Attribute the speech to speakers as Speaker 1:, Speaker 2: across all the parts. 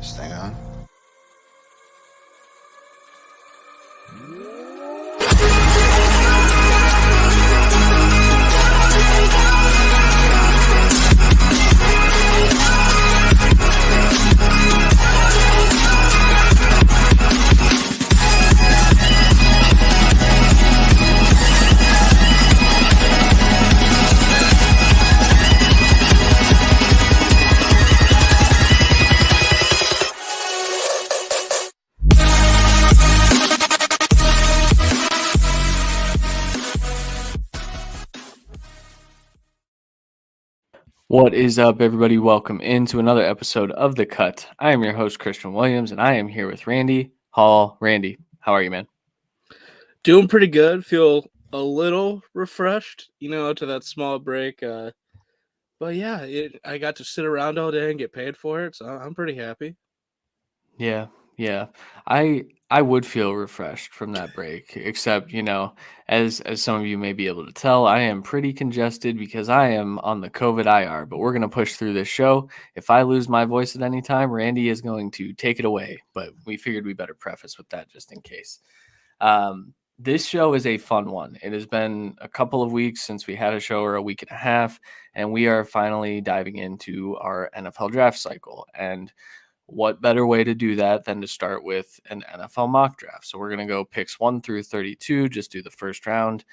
Speaker 1: Stay on.
Speaker 2: What is up, everybody? Welcome into another episode of The Cut. I am your host, Christian Williams, and I am here with Randy Hall. Randy, how are you, man?
Speaker 3: Doing pretty good. Feel a little refreshed, to that small break. But yeah, I got to sit around all day and get paid for it, so I'm pretty happy.
Speaker 2: Yeah. I would feel refreshed from that break, except, as some of you may be able to tell, I am pretty congested because I am on the COVID IR, but we're going to push through this show. If I lose my voice at any time, Randy is going to take it away, but we figured we better preface with that just in case. This show is a fun one. It has been a couple of weeks since we had a show, or a week and a half, and we are finally diving into our NFL draft cycle. And what better way to do that than to start with an NFL mock draft? So we're going to go picks 1 through 32, just do the first round.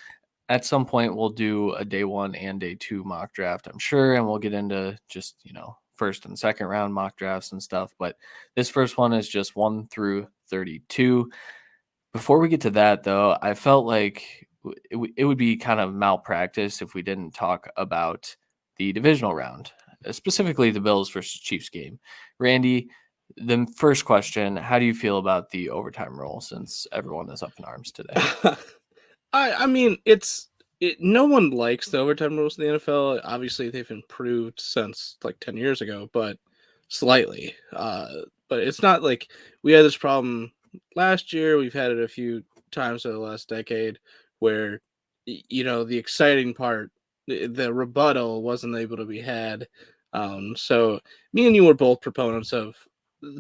Speaker 2: At some point, we'll do a day 1 and day 2 mock draft, I'm sure, and we'll get into just, first and second round mock drafts and stuff. But this first one is just 1 through 32. Before we get to that, though, I felt like it would be kind of malpractice if we didn't talk about the divisional round, specifically the Bills versus Chiefs game. Randy, the first question, how do you feel about the overtime rule since everyone is up in arms today?
Speaker 3: I mean, no one likes the overtime rules in the NFL. Obviously, they've improved since like 10 years ago, but slightly. But it's not like we had this problem last year. We've had it a few times over the last decade where, the exciting part, the rebuttal wasn't able to be had. So me and you were both proponents of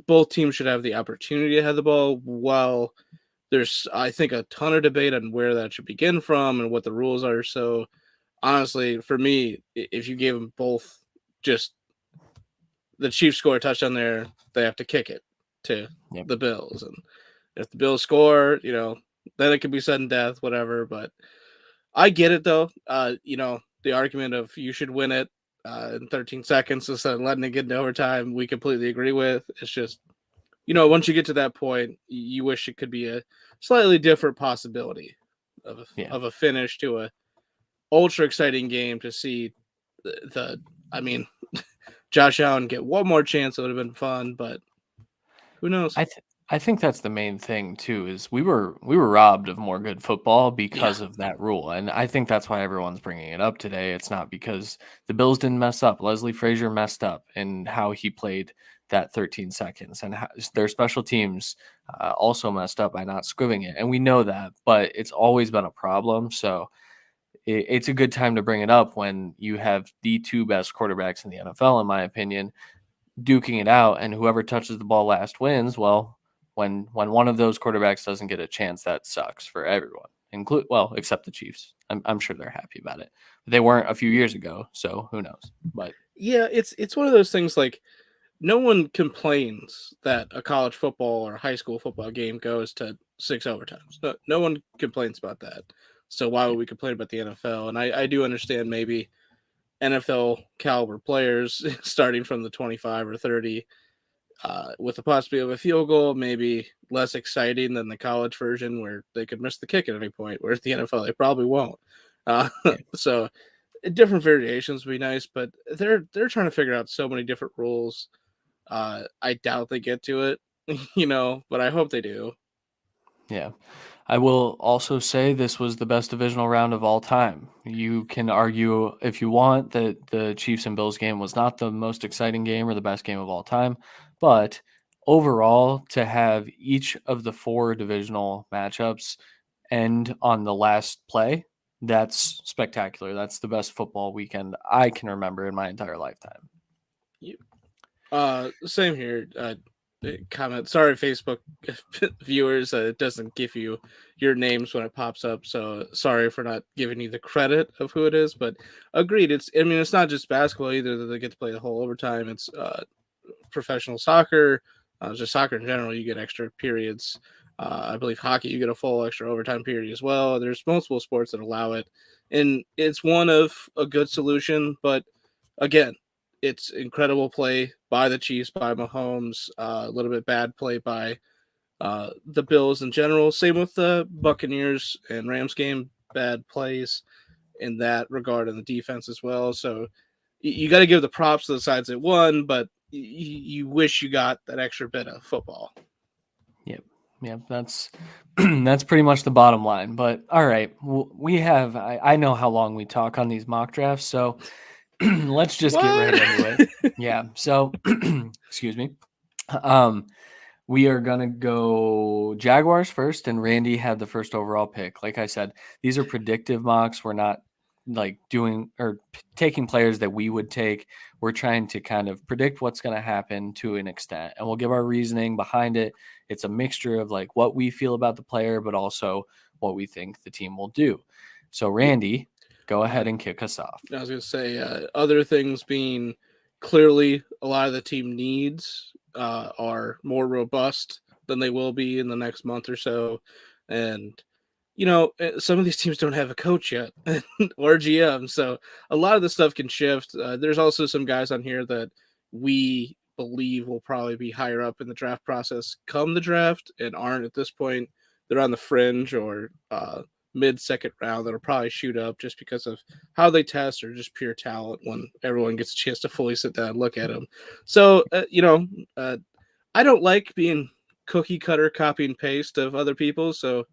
Speaker 3: both teams should have the opportunity to have the ball. While there's, I think, a ton of debate on where that should begin from and what the rules are. So honestly, for me, if you gave them both, just the Chiefs score a touchdown there, they have to kick it to the Bills. And if the Bills score, then it could be sudden death, whatever. But I get it, though. The argument of you should win it in 13 seconds instead of letting it get into overtime, we completely agree with. It's just, once you get to that point, you wish it could be a slightly different possibility of a finish to a ultra exciting game to see Josh Allen get one more chance. It would have been fun, but who knows?
Speaker 2: I think that's the main thing too, is we were robbed of more good football because of that rule. And I think that's why everyone's bringing it up today. It's not because the Bills didn't mess up. Leslie Frazier messed up in how he played that 13 seconds, and their special teams also messed up by not scribbing it. And we know that, but it's always been a problem. So it's a good time to bring it up when you have the two best quarterbacks in the NFL, in my opinion, duking it out, and whoever touches the ball last wins. Well, when one of those quarterbacks doesn't get a chance, that sucks for everyone, except the Chiefs. I'm sure they're happy about it. But they weren't a few years ago, so who knows? But
Speaker 3: yeah, it's one of those things, like, no one complains that a college football or high school football game goes to 6 overtimes. No one complains about that. So why would we complain about the NFL? And I do understand maybe NFL caliber players starting from the 25 or 30 with the possibility of a field goal, maybe less exciting than the college version where they could miss the kick at any point, whereas the NFL, they probably won't. So different variations would be nice, but they're trying to figure out so many different rules. I doubt they get to it, but I hope they do.
Speaker 2: Yeah. I will also say this was the best divisional round of all time. You can argue if you want that the Chiefs and Bills game was not the most exciting game or the best game of all time, but overall, to have each of the 4 divisional matchups end on the last play, that's spectacular. That's the best football weekend I can remember in my entire lifetime.
Speaker 3: Same here. comment. Sorry, Facebook viewers, it doesn't give you your names when it pops up. So sorry for not giving you the credit of who it is. But agreed. It's not just basketball either that they get to play the whole overtime. It's professional soccer, just soccer in general. You get extra periods. I believe hockey, you get a full extra overtime period as well. There's multiple sports that allow it, and it's one of a good solution. But again, it's incredible play by the Chiefs, by Mahomes, a little bit bad play by the Bills in general. Same with the Buccaneers and Rams game, bad plays in that regard in the defense as well. So you got to give the props to the sides that won, but you wish you got that extra bit of football.
Speaker 2: Yep, that's that's pretty much the bottom line. But all right, we have. I know how long we talk on these mock drafts, so let's just get right into it. Yeah. So, excuse me. We are gonna go Jaguars first, and Randy had the first overall pick. Like I said, these are predictive mocks. We're not like doing or taking players that we would take. We're trying to kind of predict what's going to happen to an extent, and we'll give our reasoning behind it. It's a mixture of like what we feel about the player, but also what we think the team will do. So, Randy, go ahead and kick us off.
Speaker 3: I was going to say other things being clearly a lot of the team needs are more robust than they will be in the next month or so, and some of these teams don't have a coach yet or GM, so a lot of the stuff can shift. There's also some guys on here that we believe will probably be higher up in the draft process come the draft and aren't at this point. They're on the fringe or mid-second round that'll probably shoot up just because of how they test or just pure talent when everyone gets a chance to fully sit down and look at them. So, I don't like being cookie cutter copy and paste of other people, so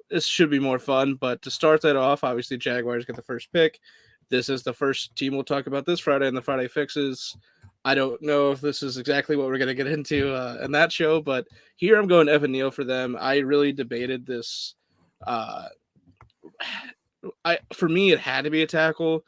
Speaker 3: this should be more fun. But to start that off, obviously Jaguars get the first pick. This is the first team we'll talk about this Friday in the Friday Fixes. I don't know if this is exactly what we're going to get into in that show, but here I'm going Evan Neal for them. I really debated this. For me, it had to be a tackle.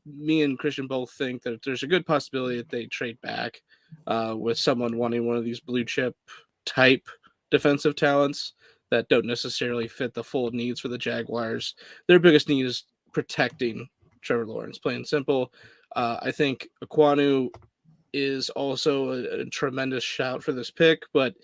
Speaker 3: Me and Christian both think that there's a good possibility that they trade back with someone wanting one of these blue chip type defensive talents that don't necessarily fit the full needs for the Jaguars. Their biggest need is protecting Trevor Lawrence, plain and simple. I think Aquanu is also a tremendous shout for this pick, but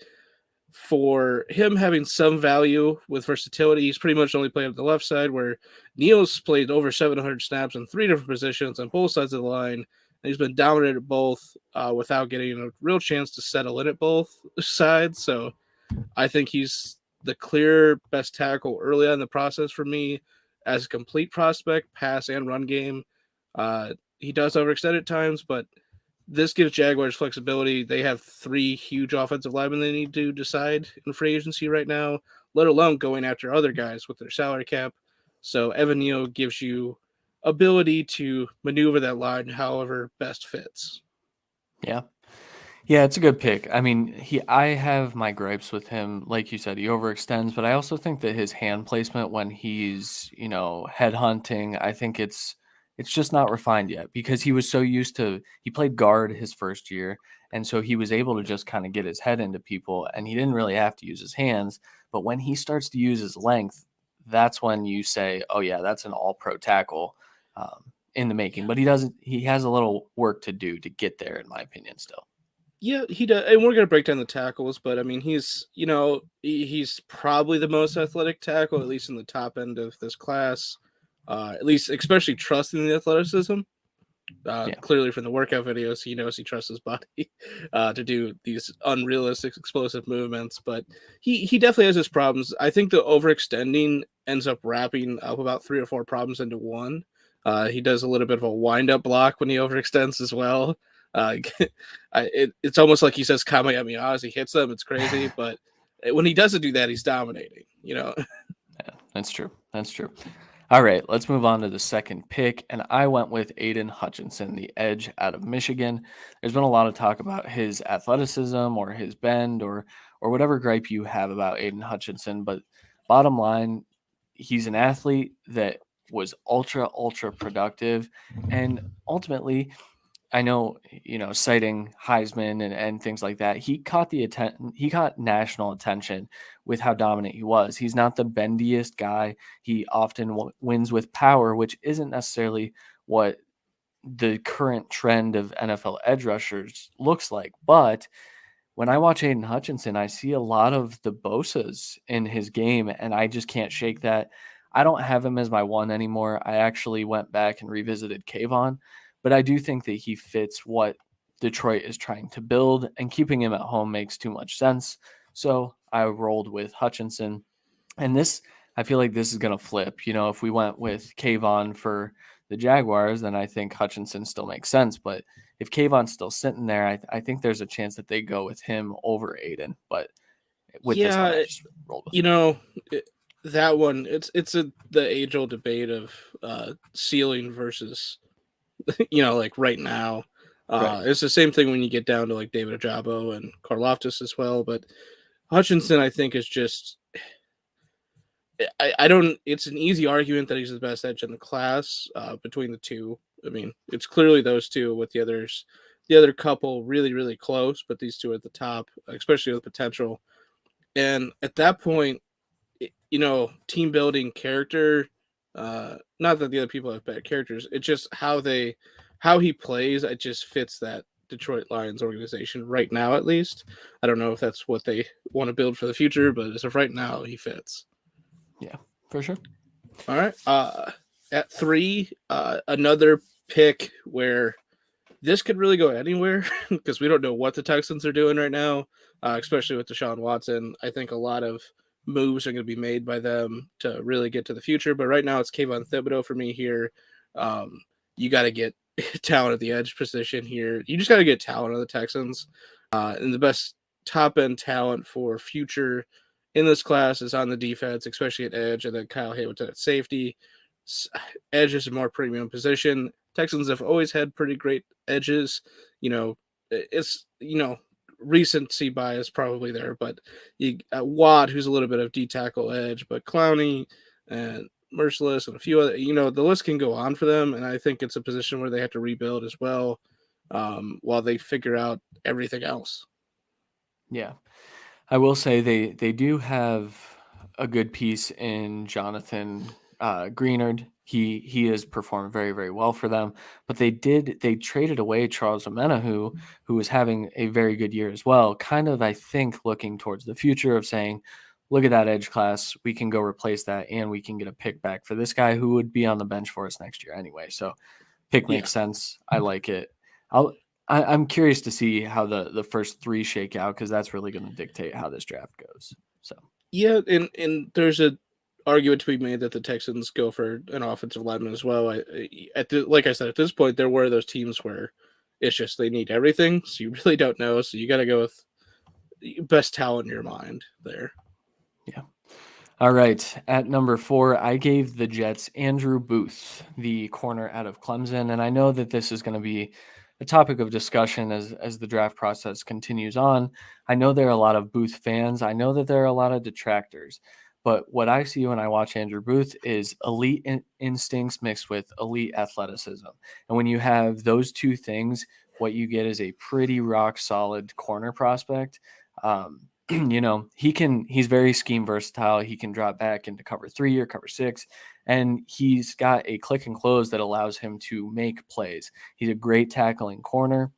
Speaker 3: for him having some value with versatility, he's pretty much only played on the left side, where Neal's played over 700 snaps in 3 different positions on both sides of the line. And he's been dominant at both without getting a real chance to settle in at both sides. So I think he's the clear best tackle early on in the process for me as a complete prospect, pass and run game. He does overextend at times, but this gives Jaguars flexibility. They have 3 huge offensive linemen they need to decide in free agency right now, let alone going after other guys with their salary cap. So Evan Neal gives you ability to maneuver that line however best fits.
Speaker 2: Yeah. Yeah, it's a good pick. I mean, I have my gripes with him. Like you said, he overextends, but I also think that his hand placement when he's, head hunting, I think it's just not refined yet because he was so used to he played guard his first year, and so he was able to just kind of get his head into people and he didn't really have to use his hands. But when he starts to use his length, that's when you say, "Oh yeah, that's an all-pro tackle." In the making, but he has a little work to do to get there, in my opinion, still.
Speaker 3: Yeah, he does, and we're gonna break down the tackles, but I mean, he's probably the most athletic tackle, at least in the top end of this class. At least, especially trusting the athleticism. Clearly, from the workout videos, he knows he trusts his body to do these unrealistic, explosive movements. But he definitely has his problems. I think the overextending ends up wrapping up about 3 or 4 problems into one. He does a little bit of a wind-up block when he overextends as well. It's almost like he says Kamehameha as he hits them. It's crazy, but when he doesn't do that, he's dominating.
Speaker 2: Yeah, that's true. All right, let's move on to the second pick, and I went with Aiden Hutchinson, the edge out of Michigan. There's been a lot of talk about his athleticism or his bend or whatever gripe you have about Aiden Hutchinson, but bottom line, he's an athlete that was ultra productive, and ultimately I know, citing Heisman and things like that, he caught he caught national attention with how dominant he was. He's not the bendiest guy. He often wins with power, which isn't necessarily what the current trend of NFL edge rushers looks like. But when I watch Aiden Hutchinson, I see a lot of the Bosas in his game, and I just can't shake that. I don't have him as my one anymore. I actually went back and revisited Kayvon, but I do think that he fits what Detroit is trying to build, and keeping him at home makes too much sense. So I rolled with Hutchinson. And this, I feel like this is going to flip. If we went with Kayvon for the Jaguars, then I think Hutchinson still makes sense. But if Kayvon's still sitting there, I think there's a chance that they go with him over Aiden. But with this one, I
Speaker 3: Yeah,
Speaker 2: just rolled with
Speaker 3: you know, that one, the age old debate of ceiling versus like right now.
Speaker 2: right.
Speaker 3: It's the same thing when you get down to like David Ajabo and Karlaftis as well. But Hutchinson, I think, is just I don't. It's an easy argument that he's the best edge in the class between the two. I mean, it's clearly those two with the others. The other couple really, really close, but these two are at the top, especially with potential. And at that point, team building character. Not that the other people have bad characters. It's just how he plays. It just fits that Detroit Lions organization right now, at least. I don't know if that's what they want to build for the future, but as of right now, he fits.
Speaker 2: Yeah, for sure.
Speaker 3: All right. At 3, another pick where this could really go anywhere because we don't know what the Texans are doing right now, especially with Deshaun Watson. I think a lot of moves are going to be made by them to really get to the future. But right now, it's Kayvon Thibodeau for me here. You got to get talent at the edge position here. You just got to get talent on the Texans. And the best top end talent for future in this class is on the defense, especially at edge, and then Kyle Hamilton at safety. Edge is a more premium position. Texans have always had pretty great edges. It's recency bias probably there, but Watt, who's a little bit of D tackle edge, but Clowney and Merciless and a few other, the list can go on for them, and I think it's a position where they have to rebuild as well while they figure out everything else.
Speaker 2: Yeah. I will say they do have a good piece in Jonathan Greenard. He has performed very, very well for them. But they traded away Charles Omena, who was having a very good year as well. Kind of, I think, looking towards the future of saying, look at that edge class. We can go replace that, and we can get a pick back for this guy who would be on the bench for us next year anyway. So pick makes sense. I like it. I'm curious to see how the first 3 shake out, because that's really going to dictate how this draft goes. So
Speaker 3: yeah, and there's a argument to be made that the Texans go for an offensive lineman as well. Like I said, at this point, there were those teams where it's just they need everything, so you really don't know. So you got to go with best talent in your mind there.
Speaker 2: yeah. All right. At number 4, I gave the Jets Andrew Booth, the corner out of Clemson, and I know that this is going to be a topic of discussion as the draft process continues on. I know there are a lot of Booth fans. I know that there are a lot of detractors. But what I see when I watch Andrew Booth is elite instincts mixed with elite athleticism. And when you have those two things, what you get is a pretty rock solid corner prospect. He's very scheme versatile. He can drop back into cover 3 or cover 6, and he's got a click and close that allows him to make plays. He's a great tackling corner.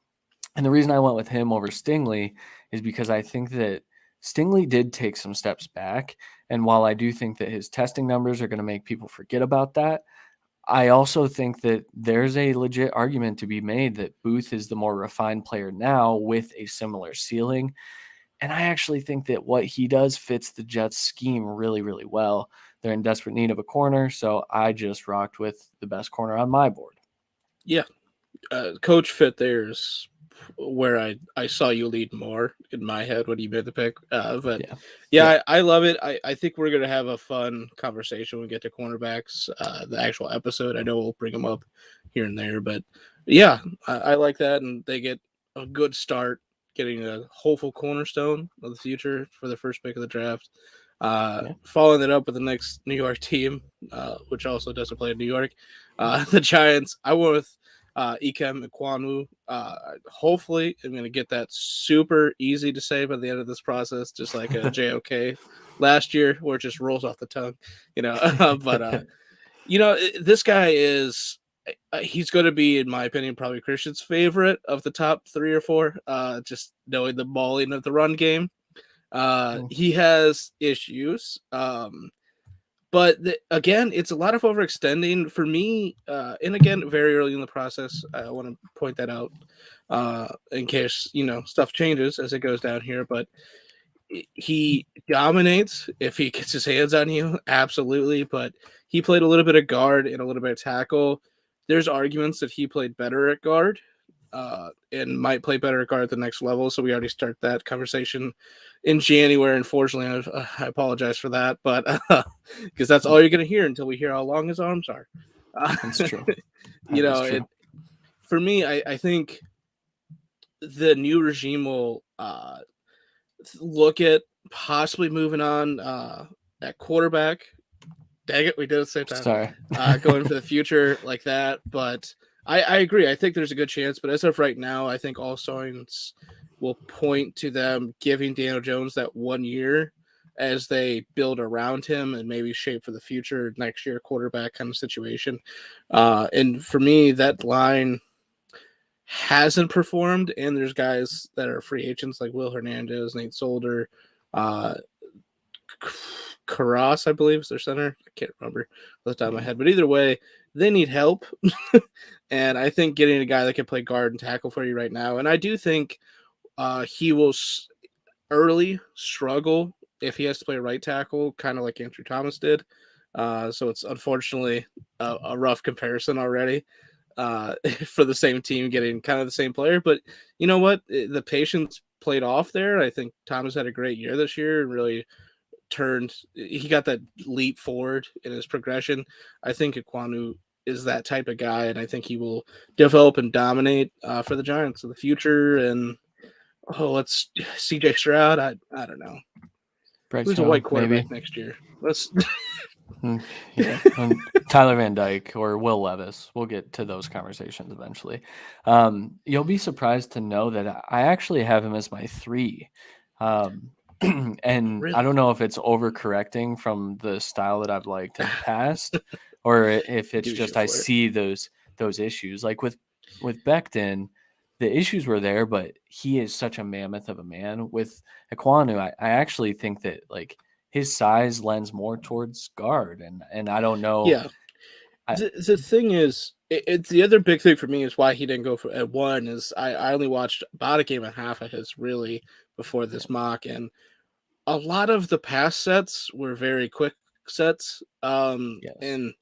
Speaker 2: And the reason I went with him over Stingley is because I think that Stingley did take some steps back. And while I do think that his testing numbers are going to make people forget about that, I also think that there's a legit argument to be made that Booth is the more refined player now with a similar ceiling. And I actually think that what he does fits the Jets scheme really, really well. They're in desperate need of a corner, so I just rocked with the best corner on my board.
Speaker 3: Yeah, coach fit there is where I saw you lead more in my head when you made the pick. But I love it. I think we're going to have a fun conversation when we get to cornerbacks, the actual episode. I know we'll bring them up here and there, but yeah, I like that. And they get a good start getting a hopeful cornerstone of the future for the first pick of the draft. Following it up with the next New York team, which also doesn't play in New York, the Giants. I went with Ikem Ekwonu. Hopefully, I'm going to get that super easy to say by the end of this process, just like a JOK last year, where it just rolls off the tongue, but this guy is. He's going to be, in my opinion, probably Christian's favorite of the top 3 or 4. Just knowing the mauling of the run game, he has issues. But again, it's a lot of overextending for me. And again, very early in the process, I want to point that out in case stuff changes as it goes down here. But he dominates if he gets his hands on you, absolutely. But he played a little bit of guard and a little bit of tackle. There's arguments that he played better at guard and might play better at guard at the next level. So we already start that conversation in January. Unfortunately, I apologize for that, but because that's all you're going to hear until we hear how long his arms are.
Speaker 2: That's true. That's true.
Speaker 3: For me, I think the new regime will look at possibly moving on at quarterback. Dang it, we did it at the same time.
Speaker 2: Sorry.
Speaker 3: Going for the future like that. But I agree. I think there's a good chance. But as of right now, I think all signs will point to them giving Daniel Jones that 1 year as they build around him and maybe shape for the future next year quarterback kind of situation. And for me, that line hasn't performed, and there's guys that are free agents like Will Hernandez, Nate Solder, Karras, I believe, is their center. I can't remember off the top of my head, but either way, they need help. And I think getting a guy that can play guard and tackle for you right now, and I do think he will early struggle if he has to play right tackle, kind of like Andrew Thomas did. So it's unfortunately a rough comparison already for the same team getting kind of the same player. But you know what? The patience played off there. I think Thomas had a great year this year and really he got that leap forward in his progression. I think Ekwonu is that type of guy, and I think he will develop and dominate for the Giants in the future. And let's CJ Stroud. I don't know. Who's a white quarterback next year? Let's.
Speaker 2: Yeah, Tyler Van Dyke or Will Levis. We'll get to those conversations eventually. You'll be surprised to know that I actually have him as my 3. And
Speaker 3: Really?
Speaker 2: I don't know if it's overcorrecting from the style that I've liked in the past, or if it's just I see those issues. Like with Becton, the issues were there, but he is such a mammoth of a man. With Ekwonu, I actually think that like his size lends more towards guard, and I don't know.
Speaker 3: Yeah, the thing is, it's the other big thing for me is why he didn't go for at 1 is I only watched about a game and a half of his really before this mock, and a lot of the pass sets were very quick sets. And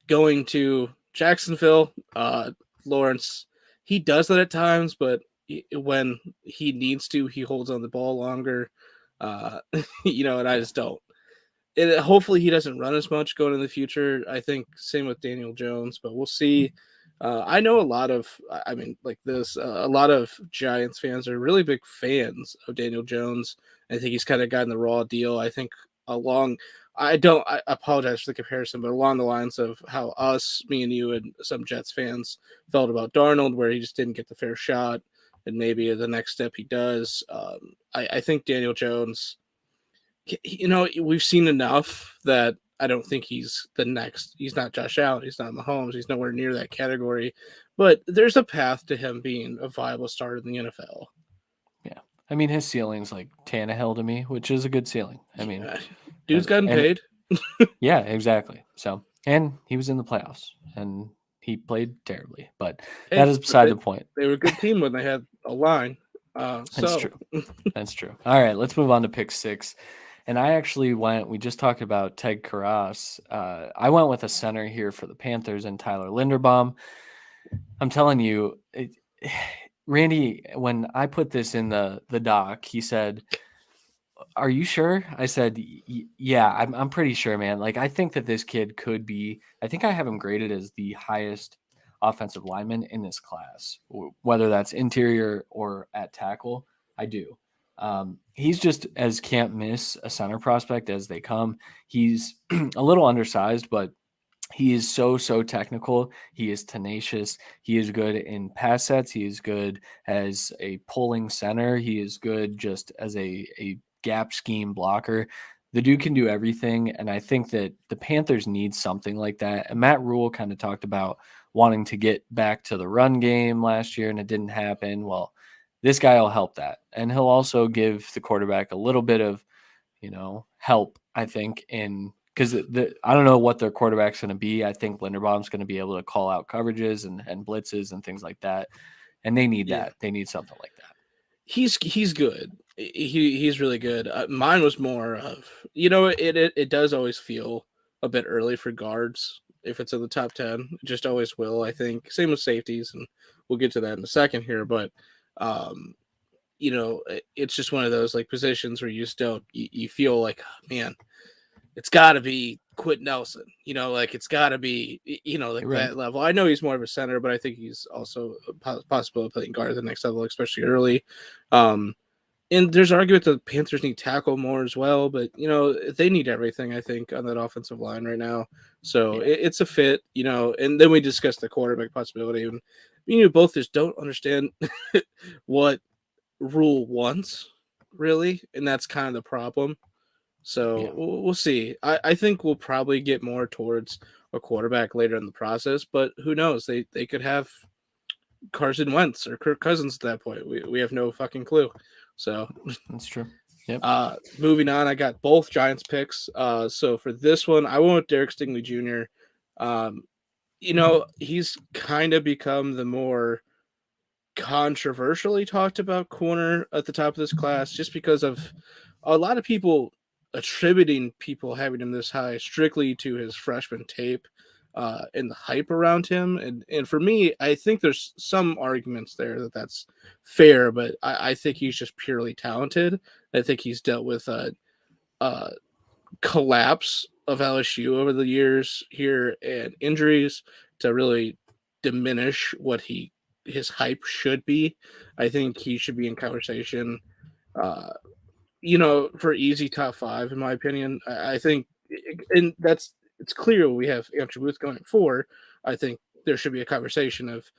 Speaker 3: going to Jacksonville, Lawrence, he does that at times, but when he needs to, he holds on the ball longer. And I just don't. Hopefully he doesn't run as much going in the future. I think same with Daniel Jones, but we'll see. I know a lot of Giants fans are really big fans of Daniel Jones. I think he's kind of gotten the raw deal. I think I apologize for the comparison, but along the lines of how me and you and some Jets fans felt about Darnold, where he just didn't get the fair shot, and maybe the next step he does. I think Daniel Jones, we've seen enough that I don't think he's the next. He's not Josh Allen. He's not Mahomes. He's nowhere near that category. But there's a path to him being a viable starter in the NFL.
Speaker 2: Yeah. I mean, his ceiling's like Tannehill to me, which is a good ceiling. I mean,
Speaker 3: dude's gotten paid.
Speaker 2: Yeah, exactly. So, and he was in the playoffs, and he played terribly. But that is beside the point.
Speaker 3: They were a good team when they had a line.
Speaker 2: That's true. That's true. All right, let's move on to pick 6. And I actually we just talked about Ted Karras. I went with a center here for the Panthers and Tyler Linderbaum. I'm telling you, Randy, when I put this in the doc, he said, "Are you sure?" I said, "Yeah, I'm pretty sure, man. Like, I think that this kid could be, I think I have him graded as the highest offensive lineman in this class, whether that's interior or at tackle. I do. He's just as can't miss a center prospect as they come. He's a little undersized, but He is so technical. He is tenacious. He is good in pass sets. He is good as a pulling center. He is good just as a gap scheme blocker. The dude can do everything, and I think that the Panthers need something like that. And Matt Rule kind of talked about wanting to get back to the run game last year, and it didn't happen. Well, this guy will help that, and he'll also give the quarterback a little bit of help, I think, in because I don't know what their quarterback's going to be. I think Linderbaum's going to be able to call out coverages and blitzes and things like that. And they need
Speaker 3: Yeah,
Speaker 2: that. They need something like that.
Speaker 3: he's good. He's really good. Mine was more of it does always feel a bit early for guards if it's in the top 10. It just always will. I think same with safeties, and we'll get to that in a second here. But it's just one of those like positions where you just don't you feel like, oh, man, it's got to be Quentin Nelson, like it's got to be, like
Speaker 2: Right.
Speaker 3: that level. I know he's more of a center, but I think he's also possible of playing guard at the next level, especially early. And there's argument that the Panthers need tackle more as well, but they need everything, I think, on that offensive line right now. So
Speaker 2: Yeah.
Speaker 3: it's a fit, and then we discussed the quarterback possibility, and both just don't understand what Rule wants really, and that's kind of the problem. So
Speaker 2: Yeah.
Speaker 3: we'll see. I think we'll probably get more towards a quarterback later in the process, but who knows? They could have Carson Wentz or Kirk Cousins at that point. We have no fucking clue. So
Speaker 2: That's true. Yep.
Speaker 3: moving on, I got both Giants picks. So for this one, I went with Derek Stingley Jr. He's kind of become the more controversially talked about corner at the top of this class just because of a lot of people attributing people having him this high strictly to his freshman tape and the hype around him. And for me, I think there's some arguments there that that's fair, but I think he's just purely talented. I think he's dealt with a collapse of LSU over the years here and injuries to really diminish what his hype should be. I think he should be in conversation, uh, for easy top five, in my opinion. I think, and it's clear we have Andrew Booth going at 4. I think there should be a conversation of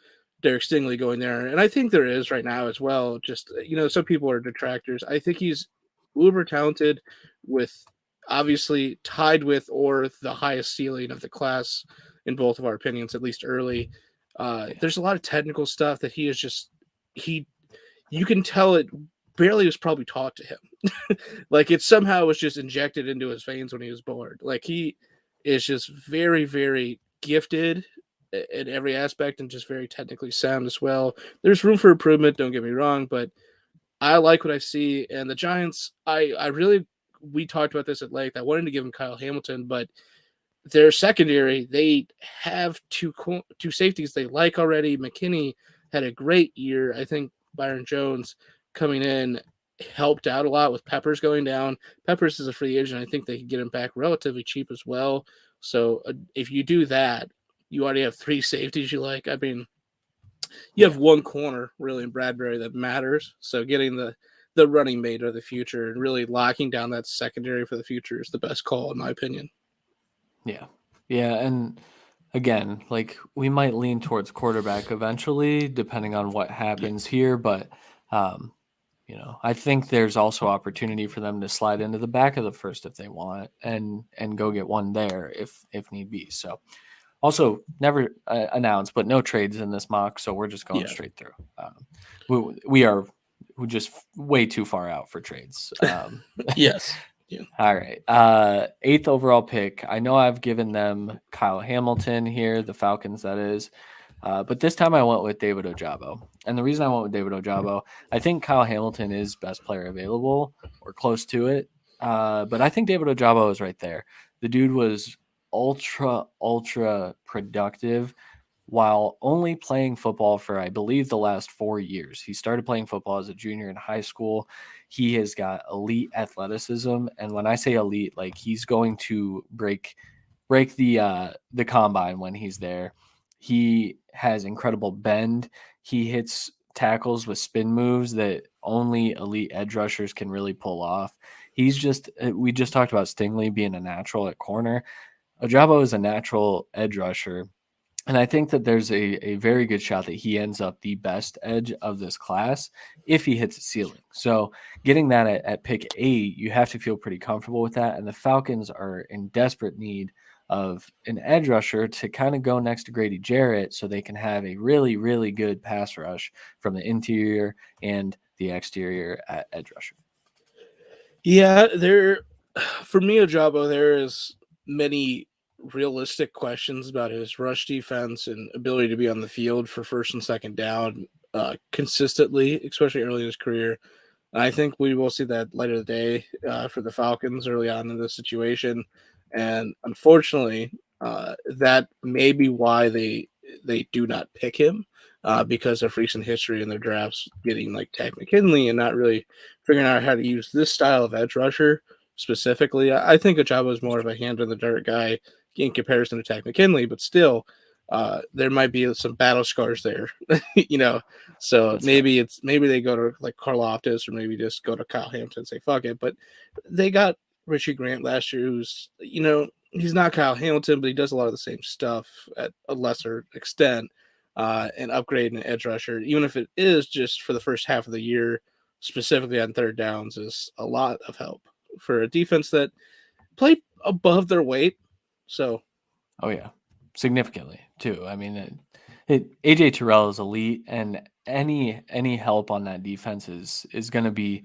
Speaker 3: Derek Stingley going there. And I think there is right now as well. Just, some people are detractors. I think he's uber talented with obviously tied with or the highest ceiling of the class in both of our opinions, at least early. There's a lot of technical stuff that he is just, you can tell it barely was probably taught to him. Like it somehow was just injected into his veins when he was born. Like he is just very, very gifted in every aspect and just very technically sound as well. There's room for improvement, don't get me wrong, but I like what I see. And the Giants, I really, we talked about this at length. I wanted to give him Kyle Hamilton, but their secondary, they have two safeties they like already. McKinney had a great year. I think Byron Jones coming in helped out a lot with Peppers going down. Peppers is a free agent. I think they could get him back relatively cheap as well. So if you do that, you already have 3 safeties you like. I mean, you have one corner really in Bradbury that matters. So getting the running mate of the future and really locking down that secondary for the future is the best call in my opinion.
Speaker 2: Yeah. Yeah. And again, like we might lean towards quarterback eventually, depending on what happens here. But, I think there's also opportunity for them to slide into the back of the first if they want and go get one there if need be. So also never announced, but no trades in this mock. So we're just going straight through. We're just way too far out for trades.
Speaker 3: Yes. Yeah.
Speaker 2: All right. 8th overall pick. I know I've given them Kyle Hamilton here, the Falcons, that is. But this time I went with David Ojabo. And the reason I went with David Ojabo, I think Kyle Hamilton is best player available or close to it. But I think David Ojabo is right there. The dude was ultra productive while only playing football for, I believe, the last 4 years. He started playing football as a junior in high school. He has got elite athleticism. And when I say elite, like he's going to break the combine when he's there. He has incredible bend. He hits tackles with spin moves that only elite edge rushers can really pull off. He's just, we just talked about Stingley being a natural at corner. Ojabo is a natural edge rusher. And I think that there's a very good shot that he ends up the best edge of this class if he hits a ceiling. So getting that at pick 8, you have to feel pretty comfortable with that. And the Falcons are in desperate need of an edge rusher to kind of go next to Grady Jarrett so they can have a really, really good pass rush from the interior and the exterior at edge rusher.
Speaker 3: Yeah, for me, Ojabo, there is many realistic questions about his rush defense and ability to be on the field for first and second down consistently, especially early in his career. And I think we will see that later today for the Falcons early on in this situation. And unfortunately, that may be why they do not pick him because of recent history in their drafts getting like Tech McKinley and not really figuring out how to use this style of edge rusher specifically. I think Ojabo is more of a hand in the dirt guy in comparison to Tech McKinley, but still, there might be some battle scars there, you know. So
Speaker 2: That's
Speaker 3: maybe they go to like Karlaftis or maybe just go to Kyle Hamilton and say fuck it. But they got Richie Grant last year, who's he's not Kyle Hamilton, but he does a lot of the same stuff at a lesser extent. And upgrading an edge rusher, even if it is just for the first half of the year, specifically on third downs, is a lot of help for a defense that played above their weight. So,
Speaker 2: Oh yeah, significantly too. I mean, AJ Terrell is elite, and any help on that defense is going to be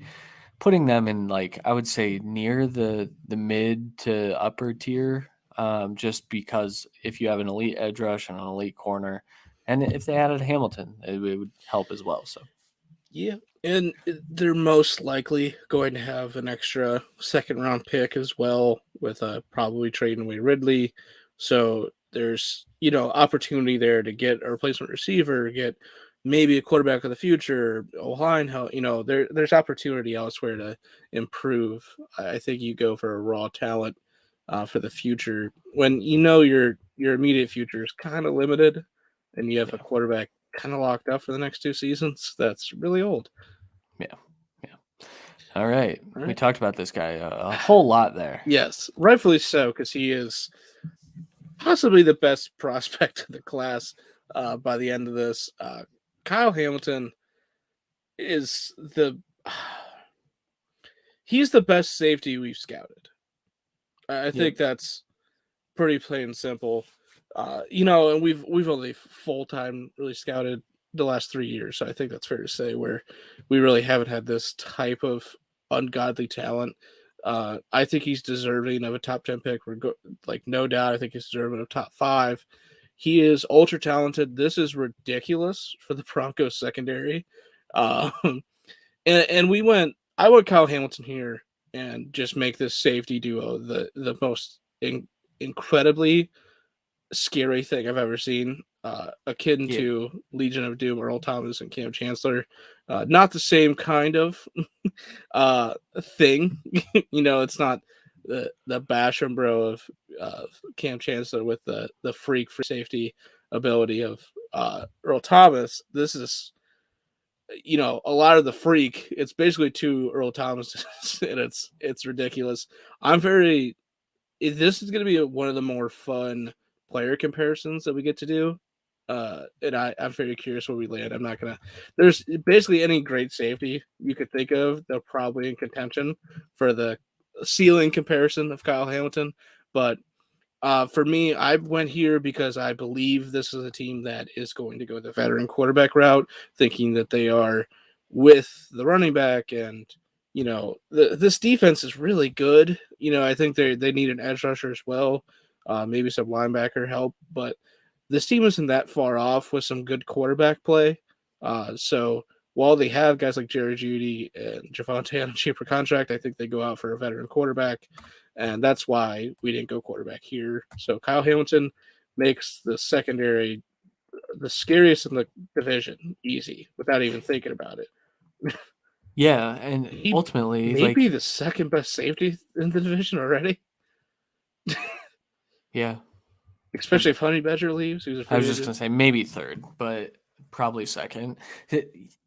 Speaker 2: putting them in, like, I would say near the mid to upper tier. Just because if you have an elite edge rush and an elite corner, and if they added Hamilton, it would help as well. So
Speaker 3: yeah. And they're most likely going to have an extra second round pick as well, with probably trading away Ridley. So there's opportunity there to get a replacement receiver, get maybe a quarterback of the future, O-line. There's opportunity elsewhere to improve. I think you go for a raw talent for the future when your immediate future is kind of limited, and you have a
Speaker 2: yeah,
Speaker 3: quarterback kind of locked up for the next 2 seasons. That's really old.
Speaker 2: yeah, yeah. All right,
Speaker 3: All
Speaker 2: we
Speaker 3: right.
Speaker 2: talked about this guy a whole lot there.
Speaker 3: Yes, rightfully so, because he is possibly the best prospect of the class by the end of this. Kyle Hamilton is he's the best safety we've scouted. I
Speaker 2: Yep.
Speaker 3: think that's pretty plain and simple. And we've only full time really scouted the last 3 years, so I think that's fair to say, where we really haven't had this type of ungodly talent. I think he's deserving of a top 10 pick. Like, no doubt, I think he's deserving of top 5. He is ultra talented. This is ridiculous for the Broncos secondary. Um, and I went Kyle Hamilton here and just make this safety duo the most incredibly scary thing I've ever seen. Akin
Speaker 2: Yeah.
Speaker 3: to Legion of Doom, Earl Thomas and Cam Chancellor. Not the same kind of thing. It's not the Basham bro of Cam Chancellor with the freak for safety ability of Earl Thomas. This is a lot of the freak. It's basically two Earl Thomas, and it's ridiculous. This is going to be one of the more fun player comparisons that we get to do. And I'm very curious where we land. I'm not gonna. There's basically any great safety you could think of. They're probably in contention for the ceiling comparison of Kyle Hamilton. But for me, I went here because I believe this is a team that is going to go the veteran quarterback route, thinking that they are with the running back, and this defense is really good. I think they need an edge rusher as well, maybe some linebacker help, but this team isn't that far off with some good quarterback play. So while they have guys like Jerry Jeudy and Javonte on a cheaper contract, I think they go out for a veteran quarterback, and that's why we didn't go quarterback here. So Kyle Hamilton makes the secondary the scariest in the division easy without even thinking about it.
Speaker 2: Yeah, and
Speaker 3: He
Speaker 2: ultimately,
Speaker 3: may be
Speaker 2: like,
Speaker 3: the second best safety in the division already,
Speaker 2: yeah,
Speaker 3: especially if Honey Badger leaves. He's a
Speaker 2: I was
Speaker 3: free
Speaker 2: just
Speaker 3: agent.
Speaker 2: gonna say maybe third, but probably second.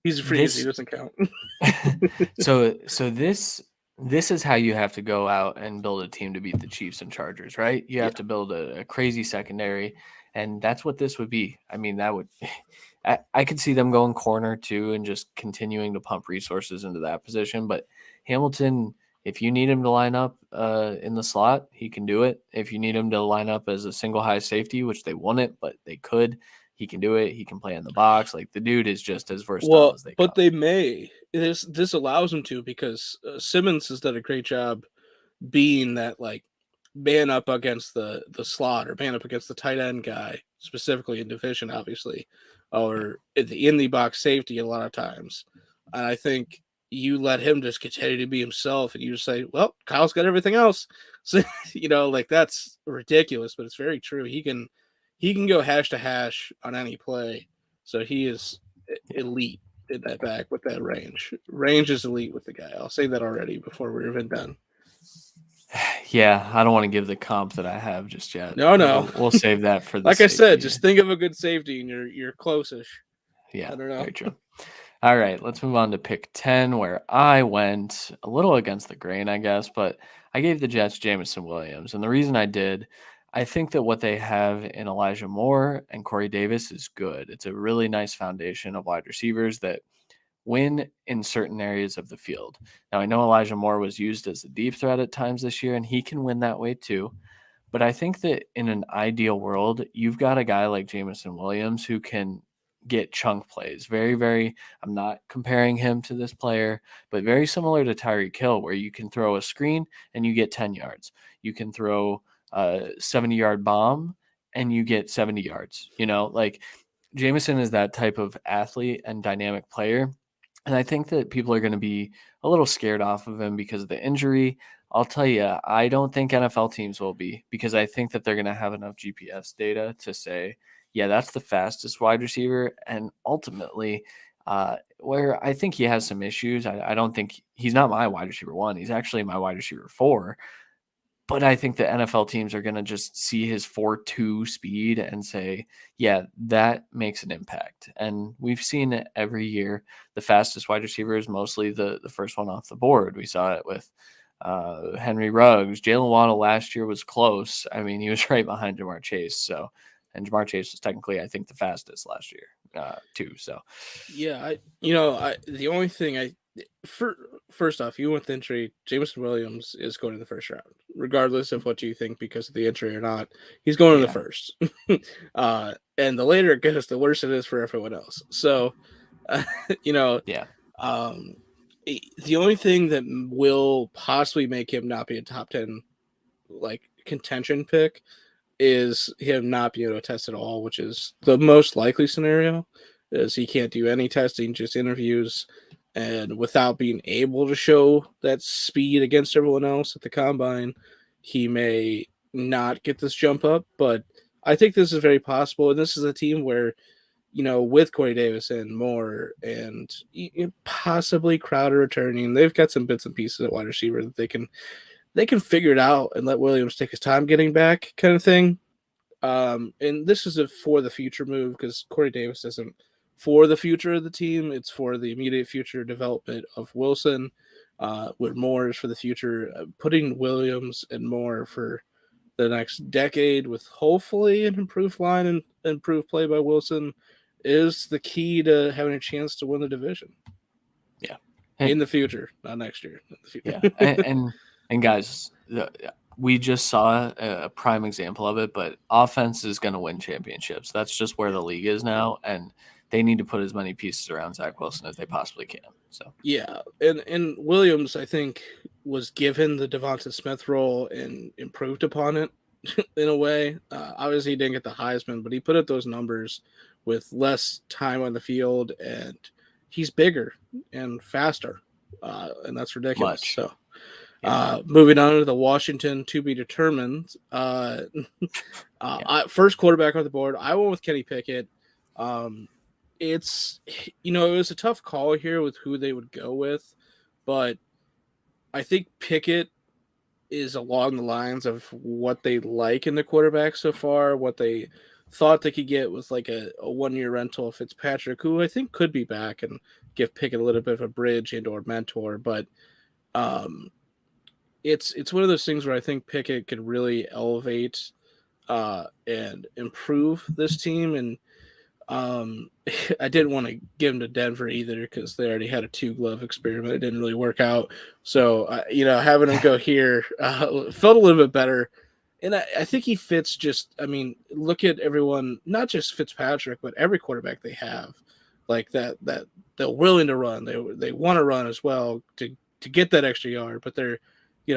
Speaker 3: He's a free agent. He
Speaker 2: This
Speaker 3: doesn't count.
Speaker 2: so this this is how you have to go out and build a team to beat the Chiefs and Chargers, right? You
Speaker 3: Yeah.
Speaker 2: have to build a crazy secondary, and that's what this would be. I mean, that would I could see them going corner too and just continuing to pump resources into that position. But Hamilton, if you need him to line up in the slot, he can do it. If you need him to line up as a single high safety, which they wouldn't, but they could, he can do it. He can play in the box. Like the dude is just as versatile
Speaker 3: Well,
Speaker 2: as they
Speaker 3: but
Speaker 2: come.
Speaker 3: they may. This allows him to because Simmons has done a great job being that like man up against the slot or man up against the tight end guy, specifically in division, obviously,
Speaker 2: Yeah.
Speaker 3: or in the box safety a lot of times. And I think you let him just continue to be himself, and you just say, "Well, Kyle's got everything else." So like that's ridiculous, but it's very true. He can go hash to hash on any play, so he is
Speaker 2: Yeah.
Speaker 3: elite in that back with that range. Range is elite with the guy. I'll say that already before we're even done.
Speaker 2: Yeah, I don't want to give the comp that I have just yet.
Speaker 3: No, no.
Speaker 2: We'll save that for the
Speaker 3: Like I said,
Speaker 2: safety.
Speaker 3: just think of a good safety and you're close-ish.
Speaker 2: Yeah,
Speaker 3: I don't know.
Speaker 2: very true. All right, let's move on to pick 10, where I went a little against the grain, I guess, but I gave the Jets Jamison Williams. And the reason I did, I think that what they have in Elijah Moore and Corey Davis is good. It's a really nice foundation of wide receivers that win in certain areas of the field. Now, I know Elijah Moore was used as a deep threat at times this year, and he can win that way too. But I think that in an ideal world, you've got a guy like Jamison Williams who can get chunk plays. Very, very, I'm not comparing him to this player, but very similar to Tyreek Hill, where you can throw a screen and you get 10 yards. You can throw a 70-yard bomb and you get 70 yards. Like Jamison is that type of athlete and dynamic player. And I think that people are going to be a little scared off of him because of the injury. I'll tell you, I don't think NFL teams will be because I think that they're going to have enough GPS data to say, yeah, that's the fastest wide receiver. And ultimately, where I think he has some issues, I don't think he's not my wide receiver one. He's actually my wide receiver four. But I think the NFL teams are going to just see his 4.2 speed and say, yeah, that makes an impact. And we've seen it every year. The fastest wide receiver is mostly the first one off the board. We saw it with Henry Ruggs. Jalen Waddle last year was close. I mean, he was right behind Jamar Chase. And Jamar Chase was technically, I think, the fastest last year too. So,
Speaker 3: Yeah, the only thing first off, you went the injury. Jameson Williams is going in the first round, regardless of what you think because of the injury or not. He's going in the
Speaker 2: yeah,
Speaker 3: first. And the later it goes, the worse it is for everyone else. So, uh, you know,
Speaker 2: yeah,
Speaker 3: um, the only thing that will possibly make him not be a top 10 like contention pick is him not being able to test at all, which is the most likely scenario. Is he can't do any testing, just interviews, and without being able to show that speed against everyone else at the combine, he may not get this jump up. But I think this is very possible, and this is a team where with Corey Davis and Moore and possibly Crowder returning, they've got some bits and pieces at wide receiver that they can figure it out and let Williams take his time getting back, kind of thing. And this is a for the future move because Corey Davis isn't for the future of the team; it's for the immediate future development of Wilson. Where Moore is for the future, putting Williams and Moore for the next decade with hopefully an improved line and improved play by Wilson is the key to having a chance to win the division
Speaker 2: yeah.
Speaker 3: in the future, not next year. In the
Speaker 2: Yeah,
Speaker 3: future.
Speaker 2: and guys, we just saw a prime example of it. But offense is going to win championships. That's just where the league is now, and they need to put as many pieces around Zach Wilson as they possibly can. So
Speaker 3: Yeah, and Williams, I think, was given the Devonta Smith role and improved upon it in a way. Obviously, he didn't get the Heisman, but he put up those numbers with less time on the field, and he's bigger and faster, and that's ridiculous.
Speaker 2: much,
Speaker 3: So,
Speaker 2: yeah,
Speaker 3: moving on to the Washington to be determined.
Speaker 2: yeah,
Speaker 3: First quarterback on the board, I went with Kenny Pickett. Um, it's it was a tough call here with who they would go with, but I think Pickett is along the lines of what they like in the quarterback so far, what they thought they could get with like a 1 year rental of Fitzpatrick, who I think could be back and give Pickett a little bit of a bridge and or mentor. But it's one of those things where I think Pickett could really elevate and improve this team. And I didn't want to give him to Denver either because they already had a 2 glove experiment. It didn't really work out. So having him go here felt a little bit better. And I think he fits just. I mean, look at everyone, not just Fitzpatrick, but every quarterback they have, like that they're willing to run. They want to run as well to get that extra yard, but they're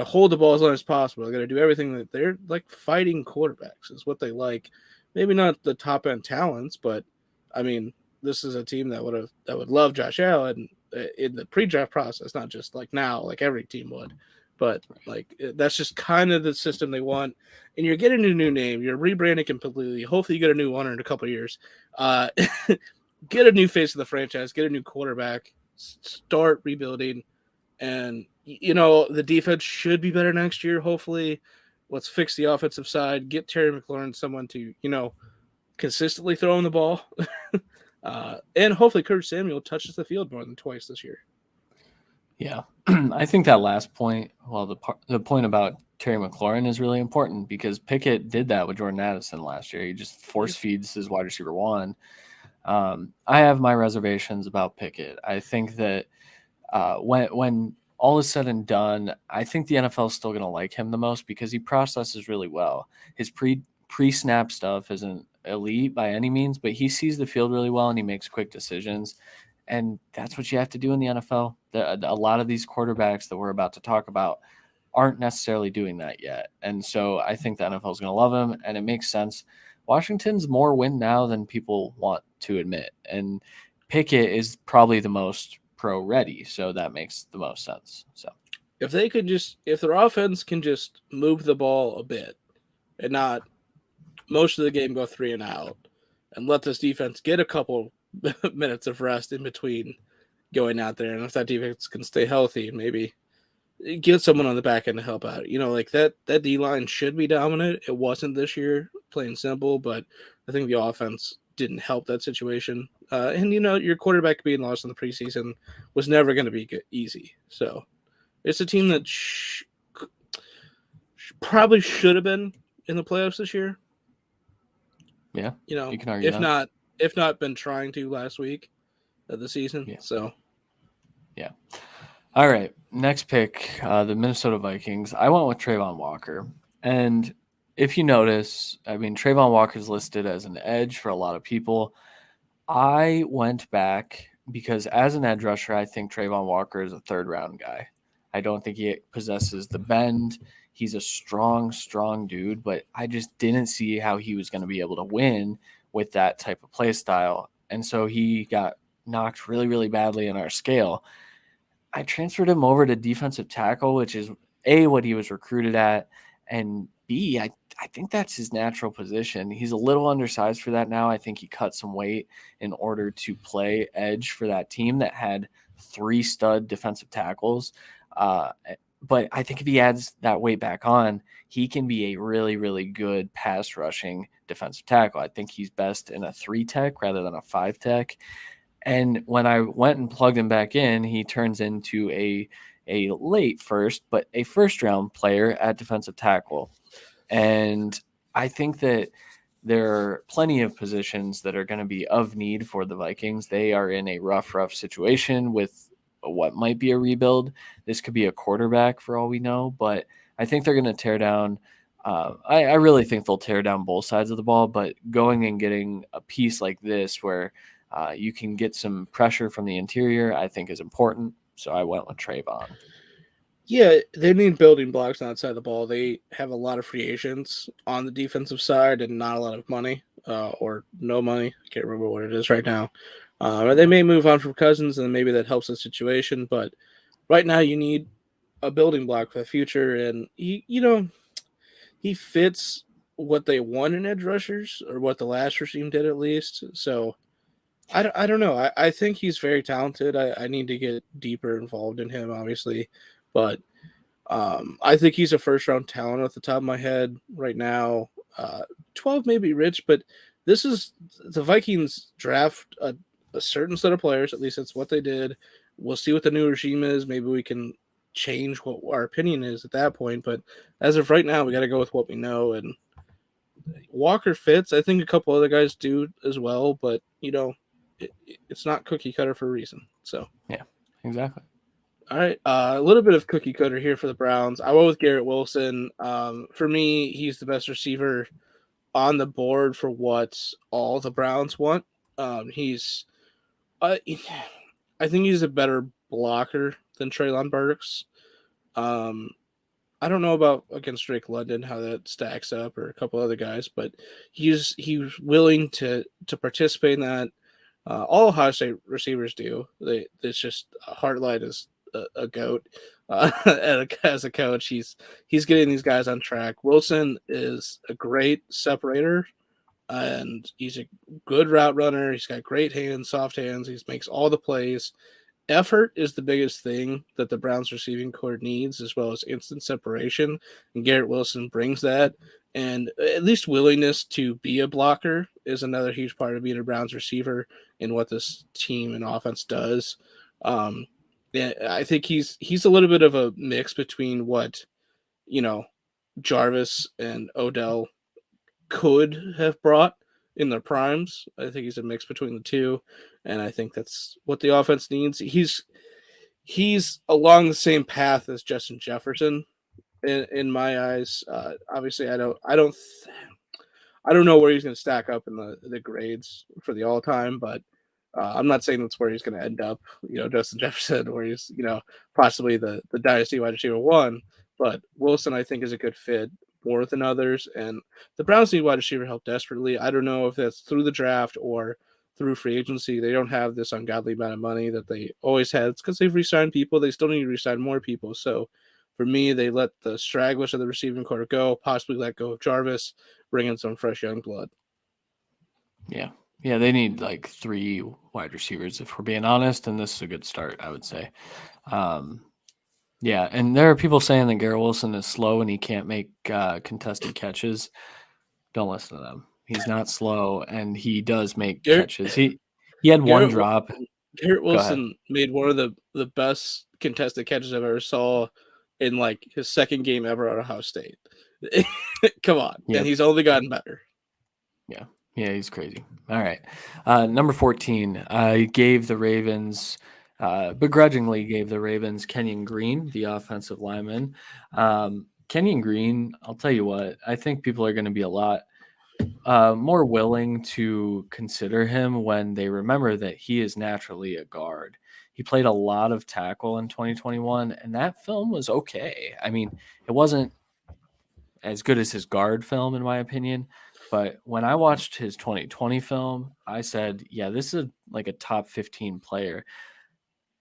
Speaker 3: hold the ball as long as possible. They're going to do everything that they're like fighting quarterbacks is what they like. Maybe not the top end talents, but I mean, this is a team that would love Josh Allen in the pre-draft process, not just like now, like every team would. But like that's just kind of the system they want. And you're getting a new name, you're rebranding completely. Hopefully, you get a new owner in a couple of years. Get a new face of the franchise, get a new quarterback, start rebuilding, and the defense should be better next year. Hopefully, let's fix the offensive side. Get Terry McLaurin someone to consistently throwing the ball. And hopefully Curtis Samuel touches the field more than twice this year.
Speaker 2: Yeah, I think that last point, well, the point about Terry McLaurin is really important because Pickett did that with Jordan Addison last year. He just force feeds his wide receiver one. I have my reservations about Pickett. I think that when all is said and done, I think the NFL is still going to like him the most because he processes really well. His pre-snap stuff isn't elite by any means, but he sees the field really well and he makes quick decisions. And that's what you have to do in the NFL. A lot of these quarterbacks that we're about to talk about aren't necessarily doing that yet. And so I think the NFL is going to love him, and it makes sense. Washington's more win now than people want to admit. And Pickett is probably the most pro ready, so that makes the most sense. So
Speaker 3: if their offense can just move the ball a bit and not most of the game go 3 and out and let this defense get a couple minutes of rest in between going out there, and if that defense can stay healthy, maybe get someone on the back end to help out. Like that D line should be dominant. It wasn't this year, plain simple, but I think the offense didn't help that situation. And your quarterback being lost in the preseason was never going to be easy. So it's a team that probably should have been in the playoffs this year.
Speaker 2: Yeah, you can argue
Speaker 3: if not been trying to last week of the season.
Speaker 2: Yeah.
Speaker 3: So,
Speaker 2: yeah. All right, next pick, the Minnesota Vikings. I went with Trayvon Walker, and if you notice, I mean, Trayvon Walker is listed as an edge for a lot of people. I went back because as an edge rusher, I think Trayvon Walker is a third-round guy. I don't think he possesses the bend. He's a strong dude, but I just didn't see how he was going to be able to win with that type of play style. And so he got knocked really, really badly in our scale. I transferred him over to defensive tackle, which is A, what he was recruited at, and B, I think that's his natural position. He's a little undersized for that now. I think he cut some weight in order to play edge for that team that had 3 stud defensive tackles. But I think if he adds that weight back on, he can be a really, really good pass rushing defensive tackle. I think he's best in a 3 tech rather than a 5 tech. And when I went and plugged him back in, he turns into a late first, but a first-round player at defensive tackle. And I think that there are plenty of positions that are going to be of need for the Vikings. They are in a rough situation with what might be a rebuild. This could be a quarterback for all we know, but I think they're going to tear down. I really think they'll tear down both sides of the ball, but going and getting a piece like this where you can get some pressure from the interior, I think is important. So I went with Trayvon.
Speaker 3: Yeah, they need building blocks outside the ball. They have a lot of free agents on the defensive side and not a lot of money or no money. I can't remember what it is right now. They may move on from Cousins, and maybe that helps the situation. But right now, you need a building block for the future. And, he fits what they want in edge rushers, or what the last regime did at least. So I don't know. I think he's very talented. I need to get deeper involved in him, obviously. But I think he's a first-round talent off the top of my head right now. 12 may be rich, but this is the Vikings draft a certain set of players. At least that's what they did. We'll see what the new regime is. Maybe we can change what our opinion is at that point. But as of right now, we got to go with what we know. And Walker fits. I think a couple other guys do as well, but it's not cookie cutter for a reason. So
Speaker 2: Yeah, exactly.
Speaker 3: all right, a little bit of cookie cutter here for the Browns. I went with Garrett Wilson. For me, he's the best receiver on the board for what all the Browns want. He's, I think he's a better blocker than Treylen Burks. Um, I don't know about against Drake London how that stacks up, or a couple other guys, but he's willing to participate in that. All Ohio State receivers do. It's just Hartline is a goat. As a coach, he's getting these guys on track. Wilson is a great separator, and he's a good route runner. He's got great hands, soft hands. He makes all the plays. Effort is the biggest thing that the Browns receiving core needs, as well as instant separation. And Garrett Wilson brings that. And at least willingness to be a blocker is another huge part of being a Browns receiver and what this team and offense does. Yeah, I think he's a little bit of a mix between what, Jarvis and Odell could have brought in their primes. I think he's a mix between the two, and I think that's what the offense needs. He's along the same path as Justin Jefferson in my eyes. Obviously, I don't know where he's going to stack up in the grades for the all time, but I'm not saying that's where he's going to end up. Justin Jefferson, where he's possibly the dynasty wide receiver one. But Wilson, I think, is a good fit more than others, and the Browns need wide receiver help desperately. I don't know if that's through the draft or through free agency. They don't have this ungodly amount of money that they always had. It's because they've re-signed people. They still need to re-sign more people. So for me, they let the stragglers of the receiving corps go, possibly let go of Jarvis, bring in some fresh young blood.
Speaker 2: Yeah. Yeah, they need like 3 wide receivers, if we're being honest, and this is a good start, I would say. Yeah, and there are people saying that Garrett Wilson is slow and he can't make contested catches. Don't listen to them. He's not slow, and he does make catches. He had one drop.
Speaker 3: Garrett
Speaker 2: Go ahead.
Speaker 3: Wilson made one of the best contested catches I've ever saw in like his second game ever at Ohio State. Come on. Yep. And he's only gotten better.
Speaker 2: Yeah. Yeah, he's crazy. All right. Number 14, I gave the Ravens, begrudgingly gave the Ravens Kenyon Green, the offensive lineman. Kenyon Green, I'll tell you what, I think people are going to be a lot more willing to consider him when they remember that he is naturally a guard. He played a lot of tackle in 2021, and that film was okay. I mean, it wasn't as good as his guard film, in my opinion. But when I watched his 2020 film, I said, yeah, this is like a top 15 player.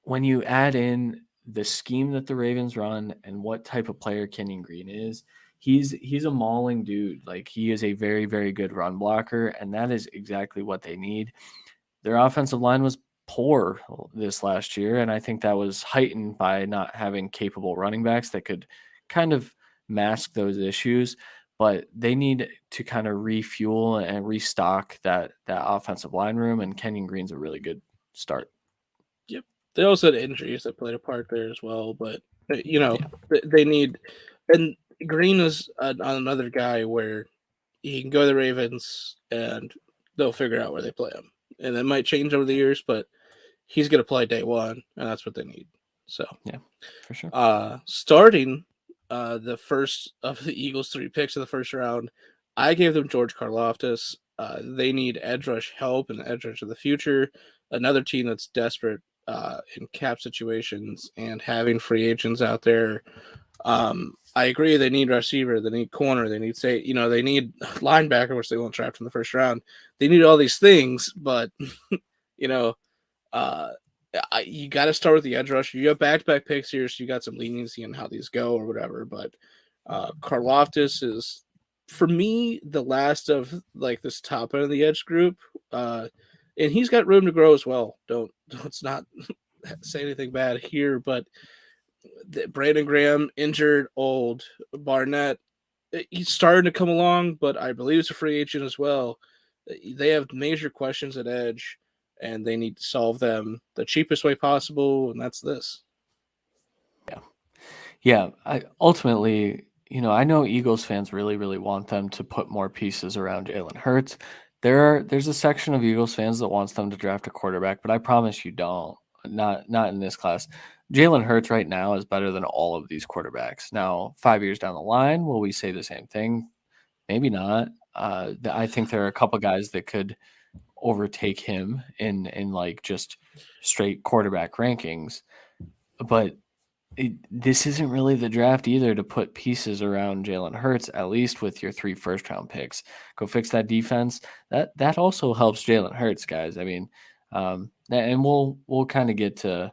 Speaker 2: When you add in the scheme that the Ravens run and what type of player Kenyon Green is, he's a mauling dude. Like, he is a very, very good run blocker, and that is exactly what they need. Their offensive line was poor this last year, and I think that was heightened by not having capable running backs that could kind of mask those issues. But they need to kind of refuel and restock that offensive line room, and Kenyon Green's a really good start.
Speaker 3: Yep. They also had injuries that played a part there as well, but they need, and Green is another guy where he can go to the Ravens and they'll figure out where they play him, and that might change over the years, but he's going to play day one, and that's what they need. So
Speaker 2: yeah, for sure.
Speaker 3: Starting the first of the Eagles' 3 picks of the first round, I gave them George Karlaftis. They need edge rush help and edge rush of the future. Another team that's desperate in cap situations and having free agents out there. I agree. They need receiver. They need corner. They need they need linebacker, which they won't draft in the first round. They need all these things, but you got to start with the edge rush. You have back-to-back picks here, so you got some leniency in how these go or whatever. But Karlaftis is, for me, the last of like this top end of the edge group, and he's got room to grow as well. Let's not say anything bad here, but Brandon Graham injured, old. Barnett, he's starting to come along, but I believe it's a free agent as well. They have major questions at edge, and they need to solve them the cheapest way possible, and that's this.
Speaker 2: Yeah. Yeah, ultimately, I know Eagles fans really, really want them to put more pieces around Jalen Hurts. There's a section of Eagles fans that wants them to draft a quarterback, but I promise you don't. Not in this class. Jalen Hurts right now is better than all of these quarterbacks. Now, 5 years down the line, will we say the same thing? Maybe not. I think there are a couple guys that could overtake him in like just straight quarterback rankings, but this isn't really the draft either to put pieces around Jalen Hurts, at least with your 3 first-round picks. Go fix that defense. That also helps Jalen Hurts, guys. I mean, and we'll kind of get to,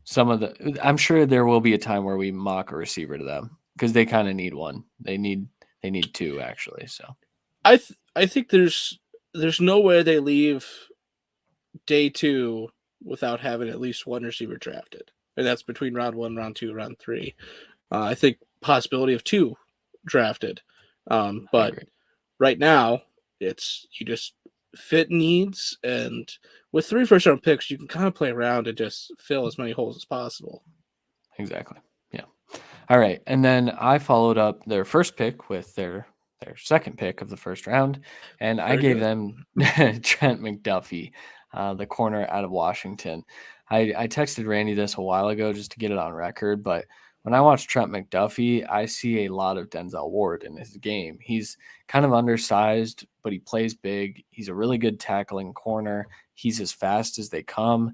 Speaker 2: some of the. I'm sure there will be a time where we mock a receiver to them because they kind of need one. They need two actually. So
Speaker 3: I think there's no way they leave day 2 without having at least one receiver drafted, and that's between round 1, round 2, round 3. I think possibility of 2 drafted,
Speaker 2: I
Speaker 3: but
Speaker 2: agree.
Speaker 3: right now it's you just fit needs, and with 3 first-round picks, you can kind of play around and just fill as many holes as possible.
Speaker 2: Exactly. Yeah. All right. And then I followed up their first pick with their second pick of the first round, and I
Speaker 3: Very
Speaker 2: gave
Speaker 3: good.
Speaker 2: them Trent McDuffie, the corner out of Washington. I texted Randy this a while ago just to get it on record, but when I watch Trent McDuffie, I see a lot of Denzel Ward in his game. He's kind of undersized, but he plays big. He's a really good tackling corner. He's as fast as they come.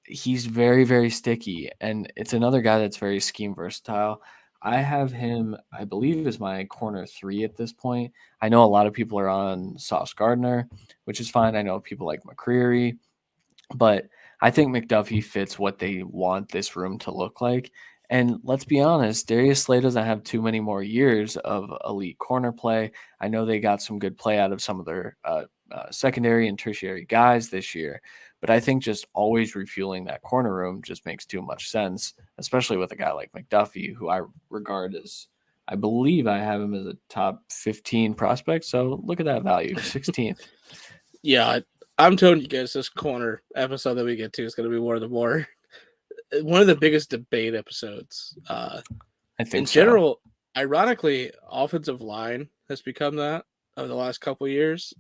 Speaker 2: He's very, very sticky, and it's another guy that's very scheme versatile. I have him, I believe, is my corner 3 at this point. I know a lot of people are on Sauce Gardner, which is fine. I know people like McCreary, but I think McDuffie fits what they want this room to look like. And let's be honest, Darius Slay doesn't have too many more years of elite corner play. I know they got some good play out of some of their secondary and tertiary guys this year, but I think just always refueling that corner room just makes too much sense, especially with a guy like McDuffie, who I regard as, I believe I have him as a top 15 prospect. So look at that value, 16th.
Speaker 3: Yeah, I'm telling you guys, this corner episode that we get to is going to be one of the biggest debate episodes.
Speaker 2: I
Speaker 3: In
Speaker 2: think so.
Speaker 3: general, ironically, offensive line has become that over the last couple of years.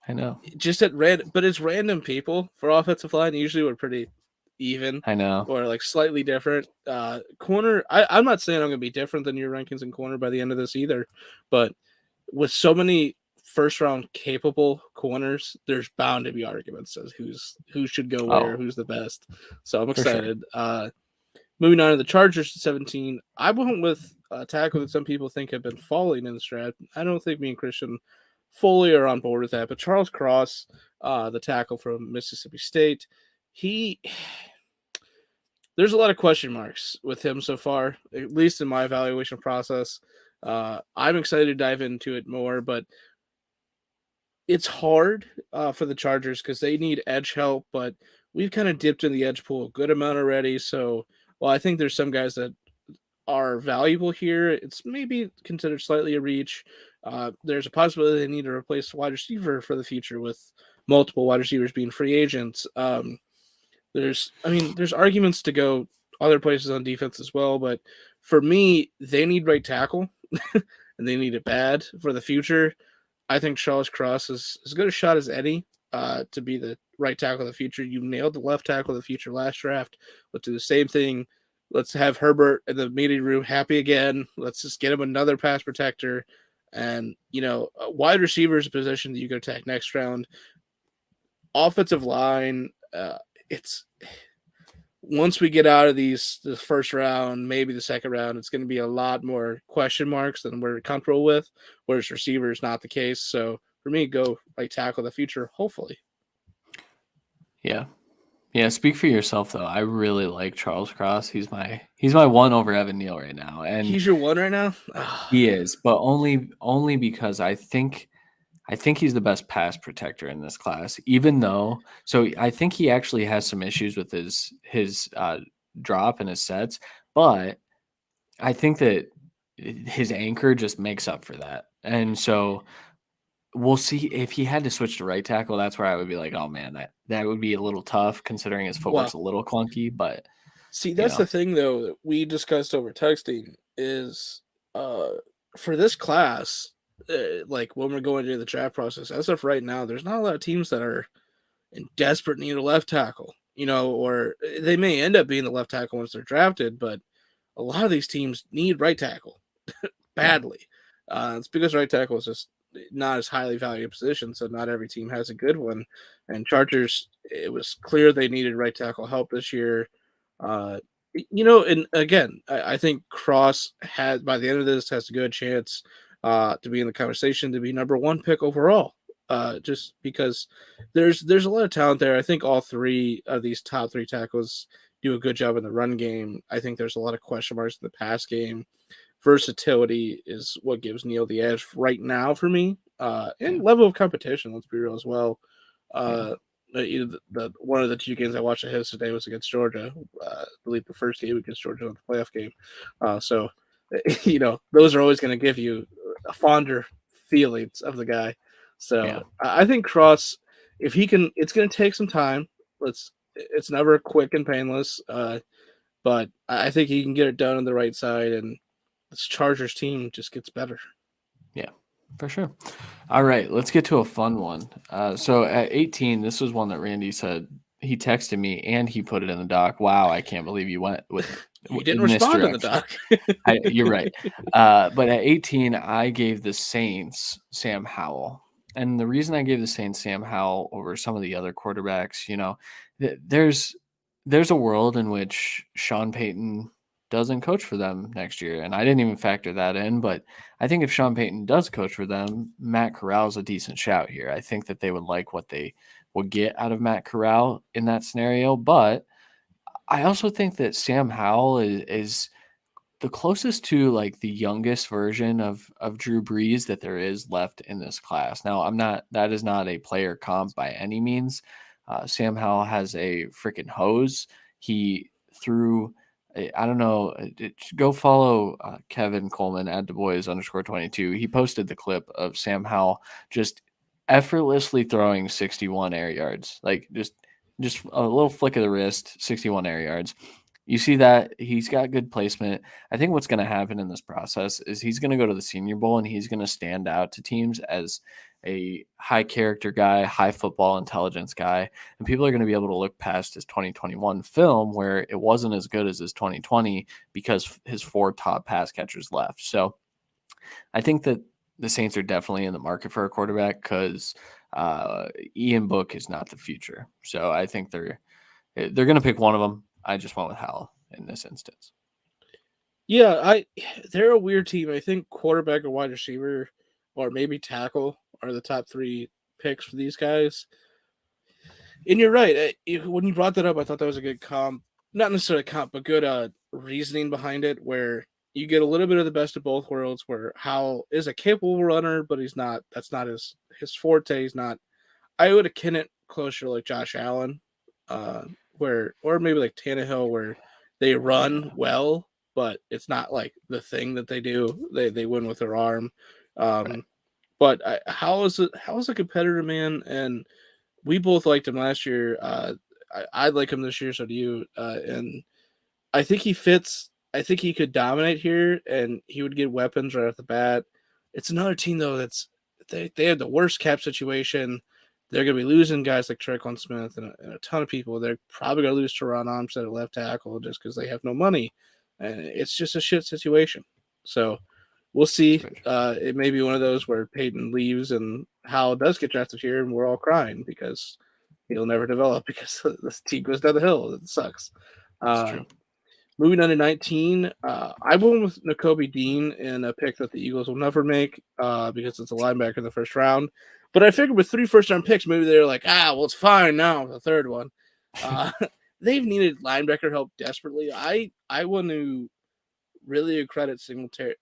Speaker 2: I know.
Speaker 3: Just at random, but it's random people for offensive line. Usually, we're pretty even
Speaker 2: I know.
Speaker 3: or like slightly different. Corner, I'm not saying I'm going to be different than your rankings in corner by the end of this either, but with so many first round capable corners, there's bound to be arguments as who should go where,
Speaker 2: Oh,
Speaker 3: who's the best. So I'm
Speaker 2: for sure.
Speaker 3: excited. Moving on to the Chargers to 17. I went with a tackle that some people think have been falling in this draft. I don't think me and Christian fully are on board with that, but Charles Cross, the tackle from Mississippi State, he there's a lot of question marks with him so far, at least in my evaluation process. I'm excited to dive into it more, but it's hard for the Chargers because they need edge help, but we've kind of dipped in the edge pool a good amount already. So, well, I think there's some guys that are valuable here. It's maybe considered slightly a reach. There's a possibility they need to replace wide receiver for the future with multiple wide receivers being free agents. There's arguments to go other places on defense as well, but for me, they need right tackle, and they need it bad for the future. I think Charles Cross is as good a shot as any to be the right tackle of the future. You nailed the left tackle of the future last draft. Let's do the same thing. Let's have Herbert in the meeting room happy again. Let's just get him another pass protector. And, a wide receiver is a position that you can attack next round. Offensive line, it's once we get out of the first round, maybe the second round, it's going to be a lot more question marks than we're comfortable with. Whereas receiver is not the case. So for me, go right tackle the future, hopefully.
Speaker 2: Yeah. Yeah, speak for yourself though. I really like Charles Cross. He's my one over Evan Neal right now. And
Speaker 3: He's your one right now.
Speaker 2: he is, but only because I think he's the best pass protector in this class, even though so I think he actually has some issues with his drop and his sets, but I think that his anchor just makes up for that. And so we'll see if he had to switch to right tackle. That's where I would be like, oh man, that would be a little tough considering his footwork's
Speaker 3: Well,
Speaker 2: a little clunky. But
Speaker 3: See,
Speaker 2: you
Speaker 3: that's
Speaker 2: know.
Speaker 3: the thing though that we discussed over texting is uh for this class, like when we're going through the draft process, as of right now, there's not a lot of teams that are in desperate need of left tackle, or they may end up being the left tackle once they're drafted, but a lot of these teams need right tackle
Speaker 2: Yeah.
Speaker 3: badly. It's because right tackle is just not as highly valued position, so not every team has a good one. And Chargers, it was clear they needed right tackle help this year. Uh, and again, I think Cross had by the end of this has a good chance to be in the conversation to be number one pick overall. Just because there's a lot of talent there. I think all three of these top three tackles do a good job in the run game. I think there's a lot of question marks in the pass game. Versatility is what gives Neil the edge right now for me.
Speaker 2: Yeah.
Speaker 3: And level of competition, let's be real as well.
Speaker 2: Yeah.
Speaker 3: Uh, the one of the two games I watched of his today was against Georgia. I believe the first game against Georgia in the playoff game. So those are always going to give you a fonder feelings of the guy.
Speaker 2: Yeah.
Speaker 3: So I think Cross, if he can, it's going to take some time. It's never quick and painless. But I think he can get it done on the right side, and this Chargers team just gets better.
Speaker 2: Yeah, for sure. All right, let's get to a fun one. So at 18, this was one that Randy said he texted me and he put it in the doc. Wow, I can't believe you went with
Speaker 3: He didn't
Speaker 2: in this
Speaker 3: respond in the
Speaker 2: direction.
Speaker 3: doc.
Speaker 2: You're right. But at 18, I gave the Saints Sam Howell. And the reason I gave the Saints Sam Howell over some of the other quarterbacks, there's a world in which Sean Payton doesn't coach for them next year. And I didn't even factor that in. But I think if Sean Payton does coach for them, Matt Corral's a decent shout here. I think that they would like what they would get out of Matt Corral in that scenario. But I also think that Sam Howell is the closest to like the youngest version of Drew Brees that there is left in this class. Now, that is not a player comp by any means. Sam Howell has a freaking hose. He threw, I don't know, go follow Kevin Coleman at DuBois_22. He posted the clip of Sam Howell just effortlessly throwing 61 air yards, like just a little flick of the wrist, 61 air yards. You see that he's got good placement. I think what's going to happen in this process is he's going to go to the Senior Bowl and he's going to stand out to teams as a high character guy, high football intelligence guy. And people are going to be able to look past his 2021 film where it wasn't as good as his 2020 because his four top pass catchers left. So I think that the Saints are definitely in the market for a quarterback because Ian Book is not the future. So I think they're going to pick one of them. I just went with Howell in this instance.
Speaker 3: Yeah, they're a weird team. I think quarterback or wide receiver or maybe tackle are the top three picks for these guys. And you're right. When you brought that up, I thought that was a good comp. Not necessarily comp, but good reasoning behind it, where you get a little bit of the best of both worlds. Where Howell is a capable runner, but he's not. That's not his forte. He's not. I would akin it closer to like Josh Allen, or maybe like Tannehill, where they run
Speaker 2: Yeah.
Speaker 3: well, but it's not like the thing that they do. They win with their arm.
Speaker 2: Right.
Speaker 3: But Howell is a competitor, man, and we both liked him last year. I like him this year, so do you. And I think he fits. I think he could dominate here, and he would get weapons right off the bat. It's another team though they have the worst cap situation. They're going to be losing guys like Tre'Quan Smith and a ton of people. They're probably going to lose Teron Armstead at left tackle just because they have no money, and it's just a shit situation. So we'll see. It may be one of those where Peyton leaves and Howell does get drafted here, and we're all crying because he'll never develop because this team goes down the hill. It sucks.
Speaker 2: It's
Speaker 3: Uh,
Speaker 2: true.
Speaker 3: Moving on to 19, I went with Nakobe Dean in a pick that the Eagles will never make because it's a linebacker in the first round. But I figured with 3 first-round picks, maybe they're like, well, it's fine now, the third one. Uh, they've needed linebacker help desperately. I want to really credit Singleton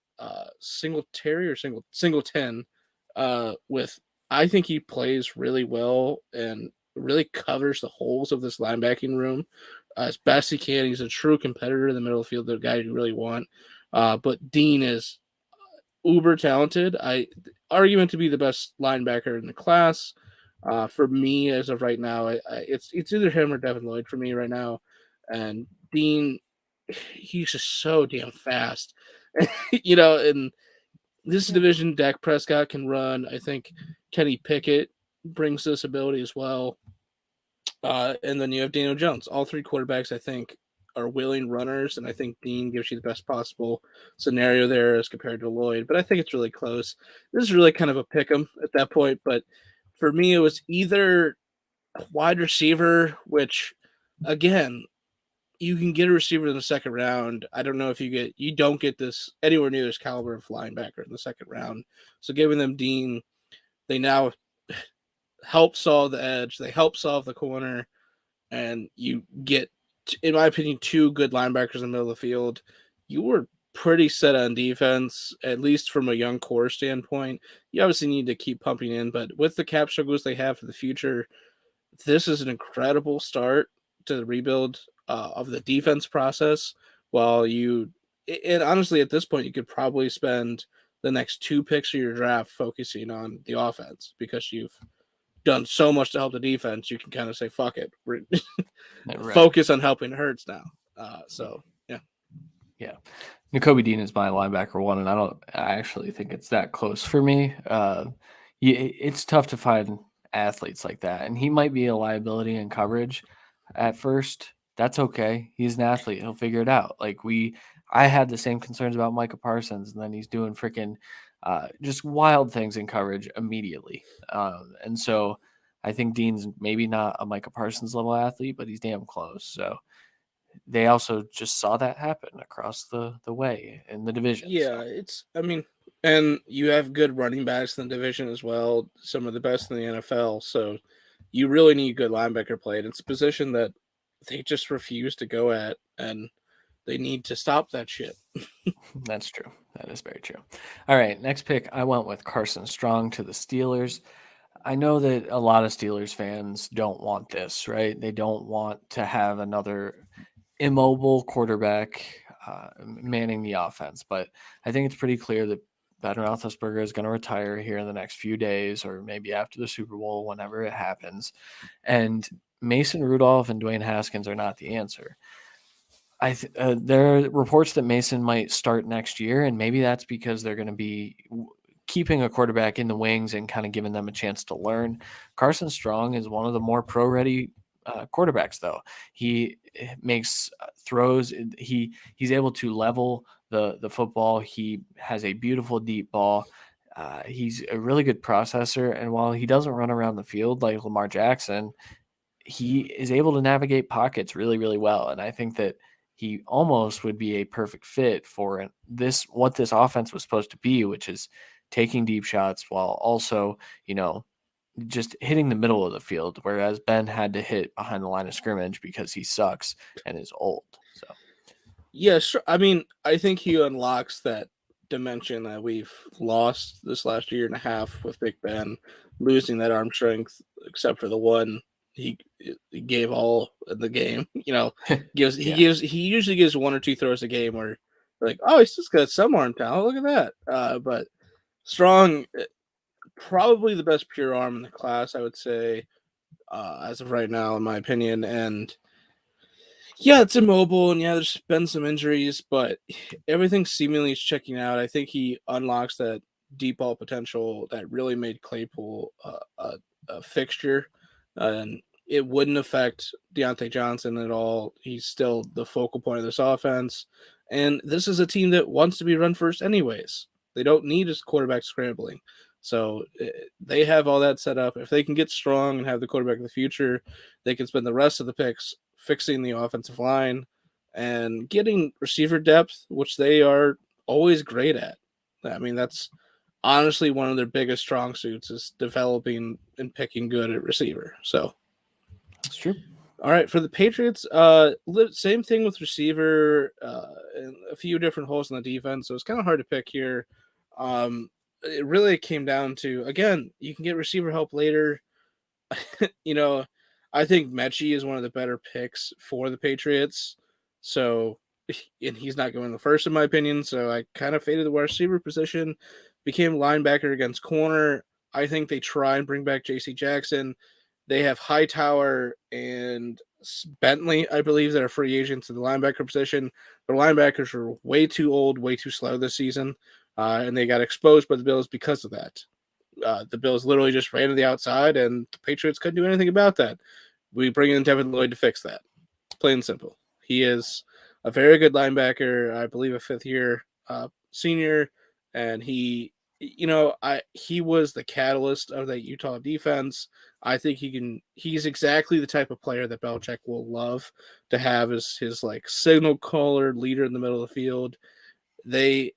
Speaker 3: with I think he plays really well and really covers the holes of this linebacking room as best he can. He's a true competitor in the middle of the field, the guy you really want. But Dean is uber talented. Argument to be the best linebacker in the class. For me, as of right now, it's either him or Devin Lloyd for me right now. And Dean, he's just so damn fast. In this division, Dak Prescott can run. I think Kenny Pickett brings this ability as well. And then you have Daniel Jones. All three quarterbacks, I think, are willing runners, and I think Dean gives you the best possible scenario there as compared to Lloyd. But I think it's really close. This is really kind of a pick 'em at that point. But for me, it was either wide receiver, which, again, you can get a receiver in the second round. I don't know if you don't get this anywhere near this caliber of linebacker in the second round. So giving them Dean, they now help solve the edge. They help solve the corner, and you get, in my opinion, two good linebackers in the middle of the field. You were pretty set on defense, at least from a young core standpoint. You obviously need to keep pumping in, but with the cap struggles they have for the future, this is an incredible start to the rebuild of the defense process. And honestly, at this point, you could probably spend the next two picks of your draft focusing on the offense because you've done so much to help the defense. You can kind of say, fuck it. Focus on helping Hurts now. Yeah.
Speaker 2: Yeah. Nakobe Dean is my linebacker one, and I actually think it's that close for me. It's tough to find athletes like that, and he might be a liability in coverage at first. That's okay. He's an athlete. He'll figure it out. I had the same concerns about Micah Parsons, and then he's doing freaking just wild things in coverage immediately. And so I think Dean's maybe not a Micah Parsons level athlete, but he's damn close. So they also just saw that happen across the way in the division.
Speaker 3: Yeah, and you have good running backs in the division as well, some of the best in the NFL. So you really need good linebacker play. And it's a position that they just refuse to go at, and they need to stop that shit.
Speaker 2: That's true. That is very true. All right, next pick, I went with Carson Strong to the Steelers. I know that a lot of Steelers fans don't want this, right? They don't want to have another immobile quarterback manning the offense, but I think it's pretty clear that Ben Roethlisberger is going to retire here in the next few days, or maybe after the Super Bowl, whenever it happens. And Mason Rudolph and Dwayne Haskins are not the answer. There are reports that Mason might start next year, and maybe that's because they're going to be keeping a quarterback in the wings and kind of giving them a chance to learn. Carson Strong is one of the more pro-ready quarterbacks, though. He makes throws. He's able to level the football. He has a beautiful deep ball. He's a really good processor, and while he doesn't run around the field like Lamar Jackson, he is able to navigate pockets really, really well. And I think that he almost would be a perfect fit for what this offense was supposed to be, which is taking deep shots while also, just hitting the middle of the field, whereas Ben had to hit behind the line of scrimmage because he sucks and is old. So,
Speaker 3: yeah, sure. I think he unlocks that dimension that we've lost this last year and a half with Big Ben losing that arm strength, except for the one he gave all in the game. He usually gives one or two throws a game where like, oh, he's just got some arm talent. Look at that. But Strong, probably the best pure arm in the class, I would say, as of right now, in my opinion. And yeah, it's immobile, and yeah, there's been some injuries, but everything seemingly is checking out. I think he unlocks that deep ball potential that really made Claypool a fixture, and it wouldn't affect Deontay Johnson at all. He's still the focal point of this offense, and this is a team that wants to be run first anyways. They don't need his quarterback scrambling. So they have all that set up. If they can get Strong and have the quarterback of the future, they can spend the rest of the picks fixing the offensive line and getting receiver depth, which they are always great at. That's honestly one of their biggest strong suits is developing and picking good at receiver. So
Speaker 2: that's true.
Speaker 3: All right, for the Patriots, same thing with receiver and a few different holes in the defense. So it's kind of hard to pick here. It really came down to, again, you can get receiver help later. I think Mechie is one of the better picks for the Patriots. So, and he's not going the first, in my opinion. So I kind of faded the wide receiver position, became linebacker against corner. I think they try and bring back J.C. Jackson. They have Hightower and Bentley, I believe, that are free agents in the linebacker position. Their linebackers are way too old, way too slow this season, and they got exposed by the Bills because of that. The Bills literally just ran to the outside, and the Patriots couldn't do anything about that. We bring in Devin Lloyd to fix that. Plain and simple. He is a very good linebacker. I believe a fifth-year senior, and he was the catalyst of that Utah defense. I think he's exactly the type of player that Belichick will love to have as his like signal caller leader in the middle of the field. They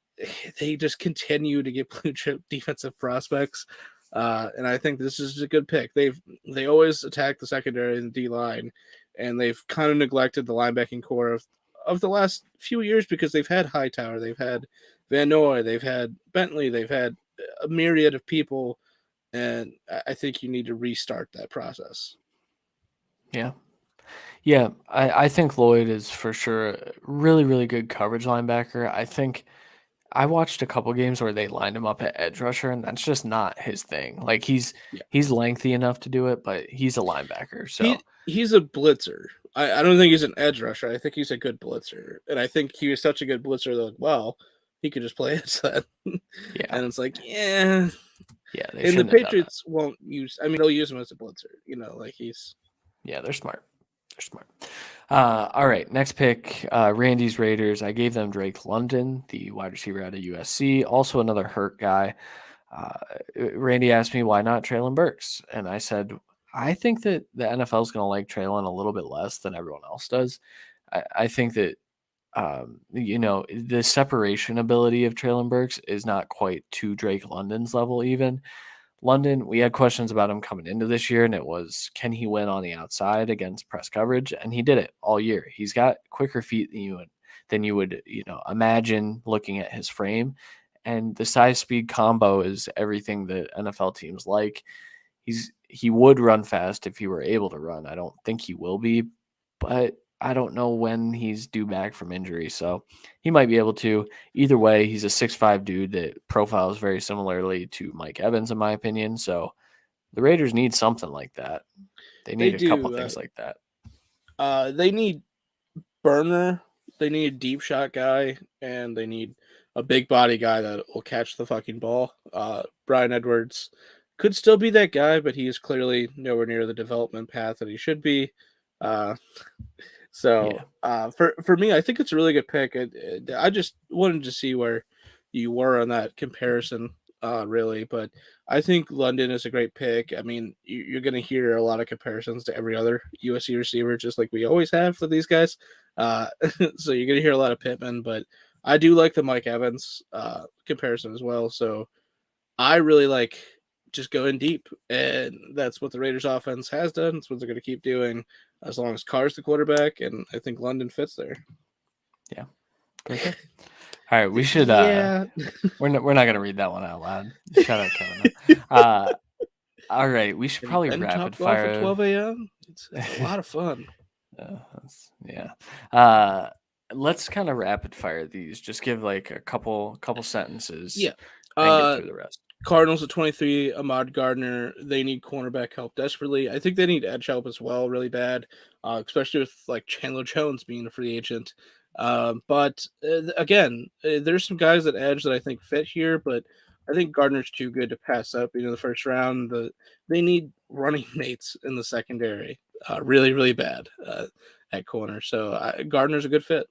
Speaker 3: they just continue to get blue chip defensive prospects. And I think this is a good pick. They always attack the secondary and the D line, and they've kind of neglected the linebacking core of the last few years because they've had Hightower, they've had Van Noy, they've had Bentley, they've had a myriad of people, and I think you need to restart that process.
Speaker 2: Yeah. Yeah, I think Lloyd is for sure a really, really good coverage linebacker. I think I watched a couple games where they lined him up at edge rusher, and that's just not his thing. Like
Speaker 3: Yeah,
Speaker 2: he's lengthy enough to do it, but he's a linebacker. So
Speaker 3: he's a blitzer. I don't think he's an edge rusher. I think he's a good blitzer, and I think he was such a good blitzer that well, he could just play edge then.
Speaker 2: yeah,
Speaker 3: And it's like, yeah.
Speaker 2: yeah, they
Speaker 3: And the
Speaker 2: shouldn't have done that.
Speaker 3: Patriots won't use. I mean, they'll use him as a blitzer. Like he's.
Speaker 2: Yeah, they're smart. They're smart. All right, next pick, Randy's Raiders. I gave them Drake London, the wide receiver out of USC, also another hurt guy. Uh, Randy asked me why not Treylen Burks, and I said I think that the NFL is going to like Treylen a little bit less than everyone else does. I think that the separation ability of Treylen Burks is not quite to Drake London's level even. London, we had questions about him coming into this year, and it was, can he win on the outside against press coverage? And he did it all year. He's got quicker feet than you would imagine looking at his frame, and the size speed combo is everything that NFL teams like. He would run fast if he were able to run. I don't think he will be, but I don't know when he's due back from injury, so he might be able to. Either way, he's a 6'5" dude that profiles very similarly to Mike Evans, in my opinion. So the Raiders need something like that. They
Speaker 3: They
Speaker 2: need a couple
Speaker 3: do.
Speaker 2: things like that.
Speaker 3: They need burner. They need a deep shot guy, and they need a big body guy that will catch the fucking ball. Brian Edwards could still be that guy, but he is clearly nowhere near the development path that he should be. Uh,
Speaker 2: Yeah.
Speaker 3: for me, I think it's a really good pick. I just wanted to see where you were on that comparison, really. But I think London is a great pick. I mean, you're going to hear a lot of comparisons to every other USC receiver, just like we always have for these guys. Uh, so you're going to hear a lot of Pittman, but I do like the Mike Evans comparison as well. So I really like just going deep, and that's what the Raiders offense has done. It's what they're going to keep doing as long as Carr's the quarterback, and I think London fits there.
Speaker 2: Yeah. For sure. All right, we should
Speaker 3: Yeah.
Speaker 2: we're not gonna read that one out loud. Shout out Kevin. All right, we should
Speaker 3: Have you
Speaker 2: probably
Speaker 3: been
Speaker 2: rapid
Speaker 3: Top Golf at
Speaker 2: fire.
Speaker 3: 12 a.m.? It's a lot of fun.
Speaker 2: Yeah. Let's kind of rapid fire these. Just give like a couple sentences
Speaker 3: Yeah.
Speaker 2: and get
Speaker 3: Uh,
Speaker 2: through the rest.
Speaker 3: Cardinals at 23, Ahmad Gardner. They need cornerback help desperately. I think they need edge help as well, really bad, especially with like Chandler Jones being a free agent. But again, there's some guys at edge that I think fit here, but I think Gardner's too good to pass up in the first round. They need running mates in the secondary, really, really bad at corner. So Gardner's a good fit.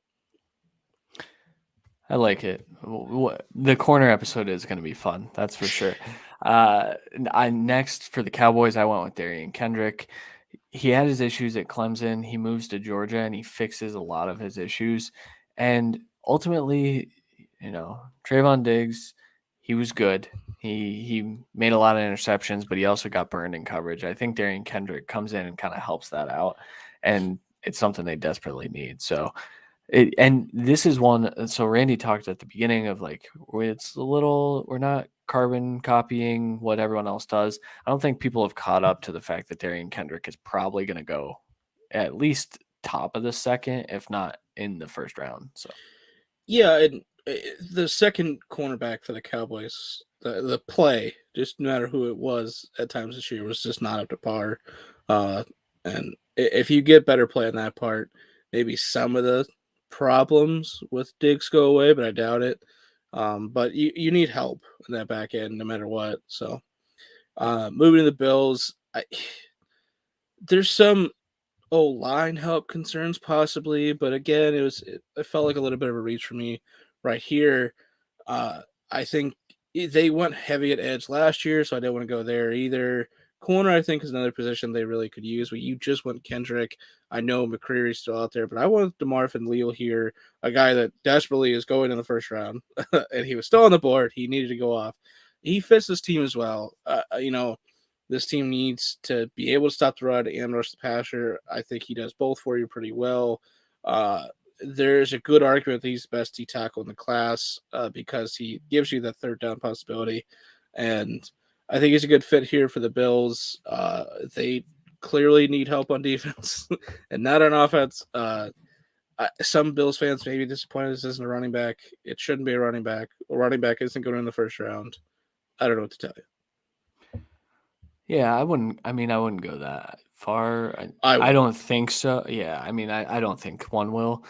Speaker 2: I like it. The corner episode is going to be fun. That's for sure. I next for the Cowboys, I went with Darian Kendrick. He had his issues at Clemson. He moves to Georgia and he fixes a lot of his issues. And ultimately, Trayvon Diggs, he was good. He made a lot of interceptions, but he also got burned in coverage. I think Darian Kendrick comes in and kind of helps that out, and it's something they desperately need. So and this is one. So Randy talked at the beginning of like it's a little. We're not carbon copying what everyone else does. I don't think people have caught up to the fact that Darian Kendrick is probably going to go at least top of the second, if not in the first round. So
Speaker 3: Yeah, and the second cornerback for the Cowboys, the play, just no matter who it was at times this year, was just not up to par. And if you get better play on that part, maybe some of the problems with Diggs go away, but I doubt it. But you need help in that back end no matter what. So moving to the Bills, there's some line help concerns possibly, but again, it felt like a little bit of a reach for me right here. I think they went heavy at edge last year, so I didn't want to go there either. Corner, I think, is another position they really could use. But you just went Kendrick. I know McCreary's still out there, but I want DeMarvin Leal here, a guy that desperately is going in the first round, and he was still on the board. He needed to go off. He fits this team as well. This team needs to be able to stop the run and rush the passer. I think he does both for you pretty well. There's a good argument that he's the best D tackle in the class because he gives you that third down possibility. And I think he's a good fit here for the Bills. They clearly need help on defense and not on offense. Some Bills fans may be disappointed this isn't a running back. It shouldn't be a running back. A running back isn't going in the first round. I don't know what to tell you.
Speaker 2: Yeah, I wouldn't go that far. I
Speaker 3: I
Speaker 2: don't think so. Yeah, I don't think one will.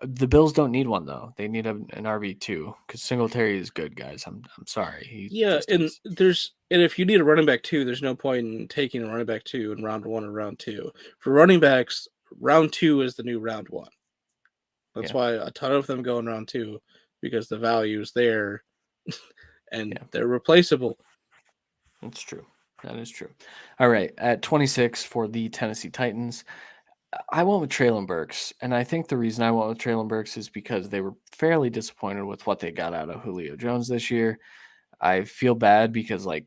Speaker 2: The Bills don't need one though. They need an RB2 because Singletary is good, guys. I'm sorry, he
Speaker 3: Yeah,
Speaker 2: just is.
Speaker 3: and if you need a running back too, there's no point in taking a running back two in round one or round two. For running backs, round two is the new round one. That's
Speaker 2: Yeah,
Speaker 3: why a ton of them go in round two because the value is there and
Speaker 2: yeah,
Speaker 3: they're replaceable.
Speaker 2: that's true. That is true. All right, at 26 for the Tennessee Titans, I went with Treylen Burks, and I think the reason I went with Treylen Burks is because they were fairly disappointed with what they got out of Julio Jones this year. I feel bad because like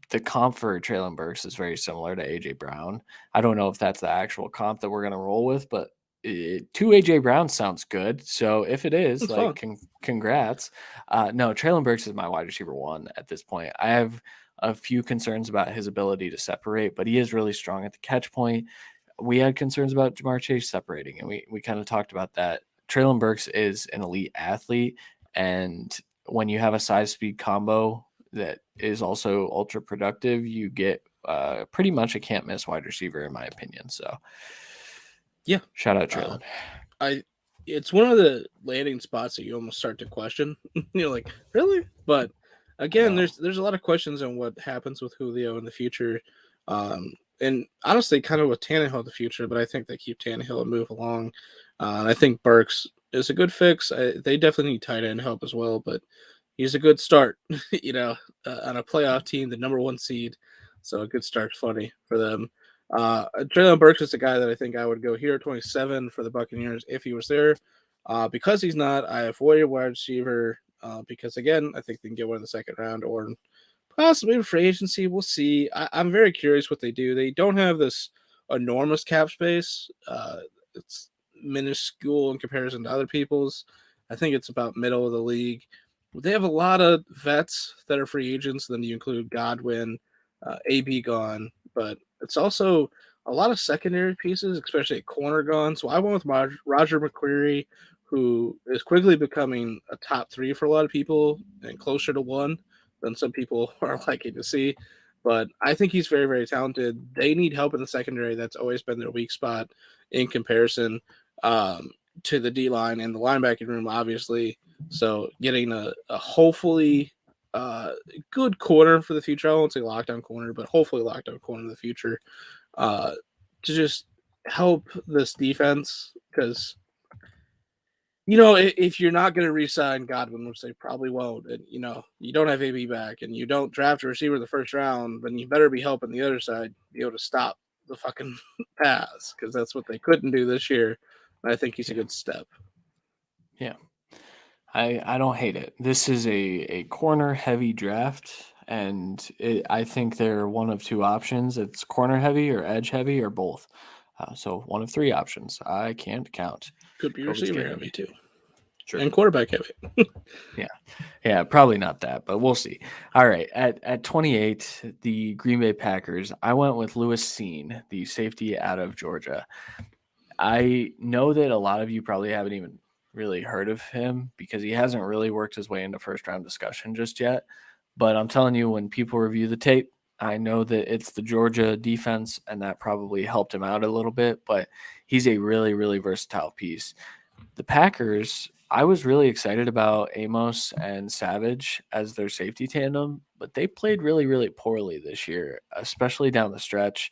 Speaker 2: the comp for Treylen Burks is very similar to AJ Brown. I don't know if that's the actual comp that we're gonna roll with, but two AJ Brown sounds good. So if it is,
Speaker 3: It's
Speaker 2: like,
Speaker 3: fun.
Speaker 2: congrats. No, Treylen Burks is my wide receiver one at this point. I have a few concerns about his ability to separate, but he is really strong at the catch point. We had concerns about Jamar Chase separating, and we kind of talked about that. Treylen Burks is an elite athlete, and when you have a size speed combo that is also ultra productive, you get pretty much a can't miss wide receiver, in my opinion. So,
Speaker 3: Yeah.
Speaker 2: shout out
Speaker 3: Uh,
Speaker 2: Traylon.
Speaker 3: I it's one of the landing spots that you almost start to question. You're like, really? But
Speaker 2: I
Speaker 3: again,
Speaker 2: know.
Speaker 3: there's a lot of questions on what happens with Julio in the future. And honestly, kind of with Tannehill in the future, but I think they keep Tannehill and move along. And I think Burks is a good fix. They definitely need tight end help as well, but he's a good start, on a playoff team, the number one seed. So a good start, funny for them. Jaylen Burks is a guy that I think I would go here, 27 for the Buccaneers if he was there. Because he's not, I avoided wide receiver because, again, I think they can get one in the second round or possibly in free agency. We'll see. I'm very curious what they do. They don't have this enormous cap space. It's minuscule in comparison to other people's. I think it's about middle of the league. They have a lot of vets that are free agents. Then you include Godwin, AB gone, but it's also a lot of secondary pieces, especially a corner gone. So I went with Roger McQuarrie, who is quickly becoming a top three for a lot of people and closer to one than some people are liking to see. But I think he's very, very talented. They need help in the secondary. That's always been their weak spot in comparison to the D line and the linebacking room, obviously. So getting a hopefully good corner for the future. I won't say lockdown corner, but hopefully lockdown corner in the future uh, to just help this defense because if you're not going to re-sign Godwin, which they probably won't, and you don't have AB back, and you don't draft a receiver in the first round, then you better be helping the other side be able to stop the fucking pass because that's what they couldn't do this year. And I think he's a
Speaker 2: Yeah,
Speaker 3: good step.
Speaker 2: yeah. I don't hate it. This is a corner heavy draft, and I think they're one of two options. It's corner heavy or edge heavy or both. So one of three options. I can't count.
Speaker 3: Could be
Speaker 2: COVID's
Speaker 3: receiver
Speaker 2: getting
Speaker 3: heavy
Speaker 2: me.
Speaker 3: too,
Speaker 2: True.
Speaker 3: and quarterback heavy.
Speaker 2: Yeah. Yeah, probably not that, but we'll see. All right, at 28, the Green Bay Packers. I went with Lewis Seen, the safety out of Georgia. I know that a lot of you probably haven't even really heard of him because he hasn't really worked his way into first round discussion just yet. But I'm telling you, when people review the tape, I know that it's the Georgia defense, and that probably helped him out a little bit, but he's a really, really versatile piece. The Packers, I was really excited about Amos and Savage as their safety tandem, but they played really, really poorly this year, especially down the stretch.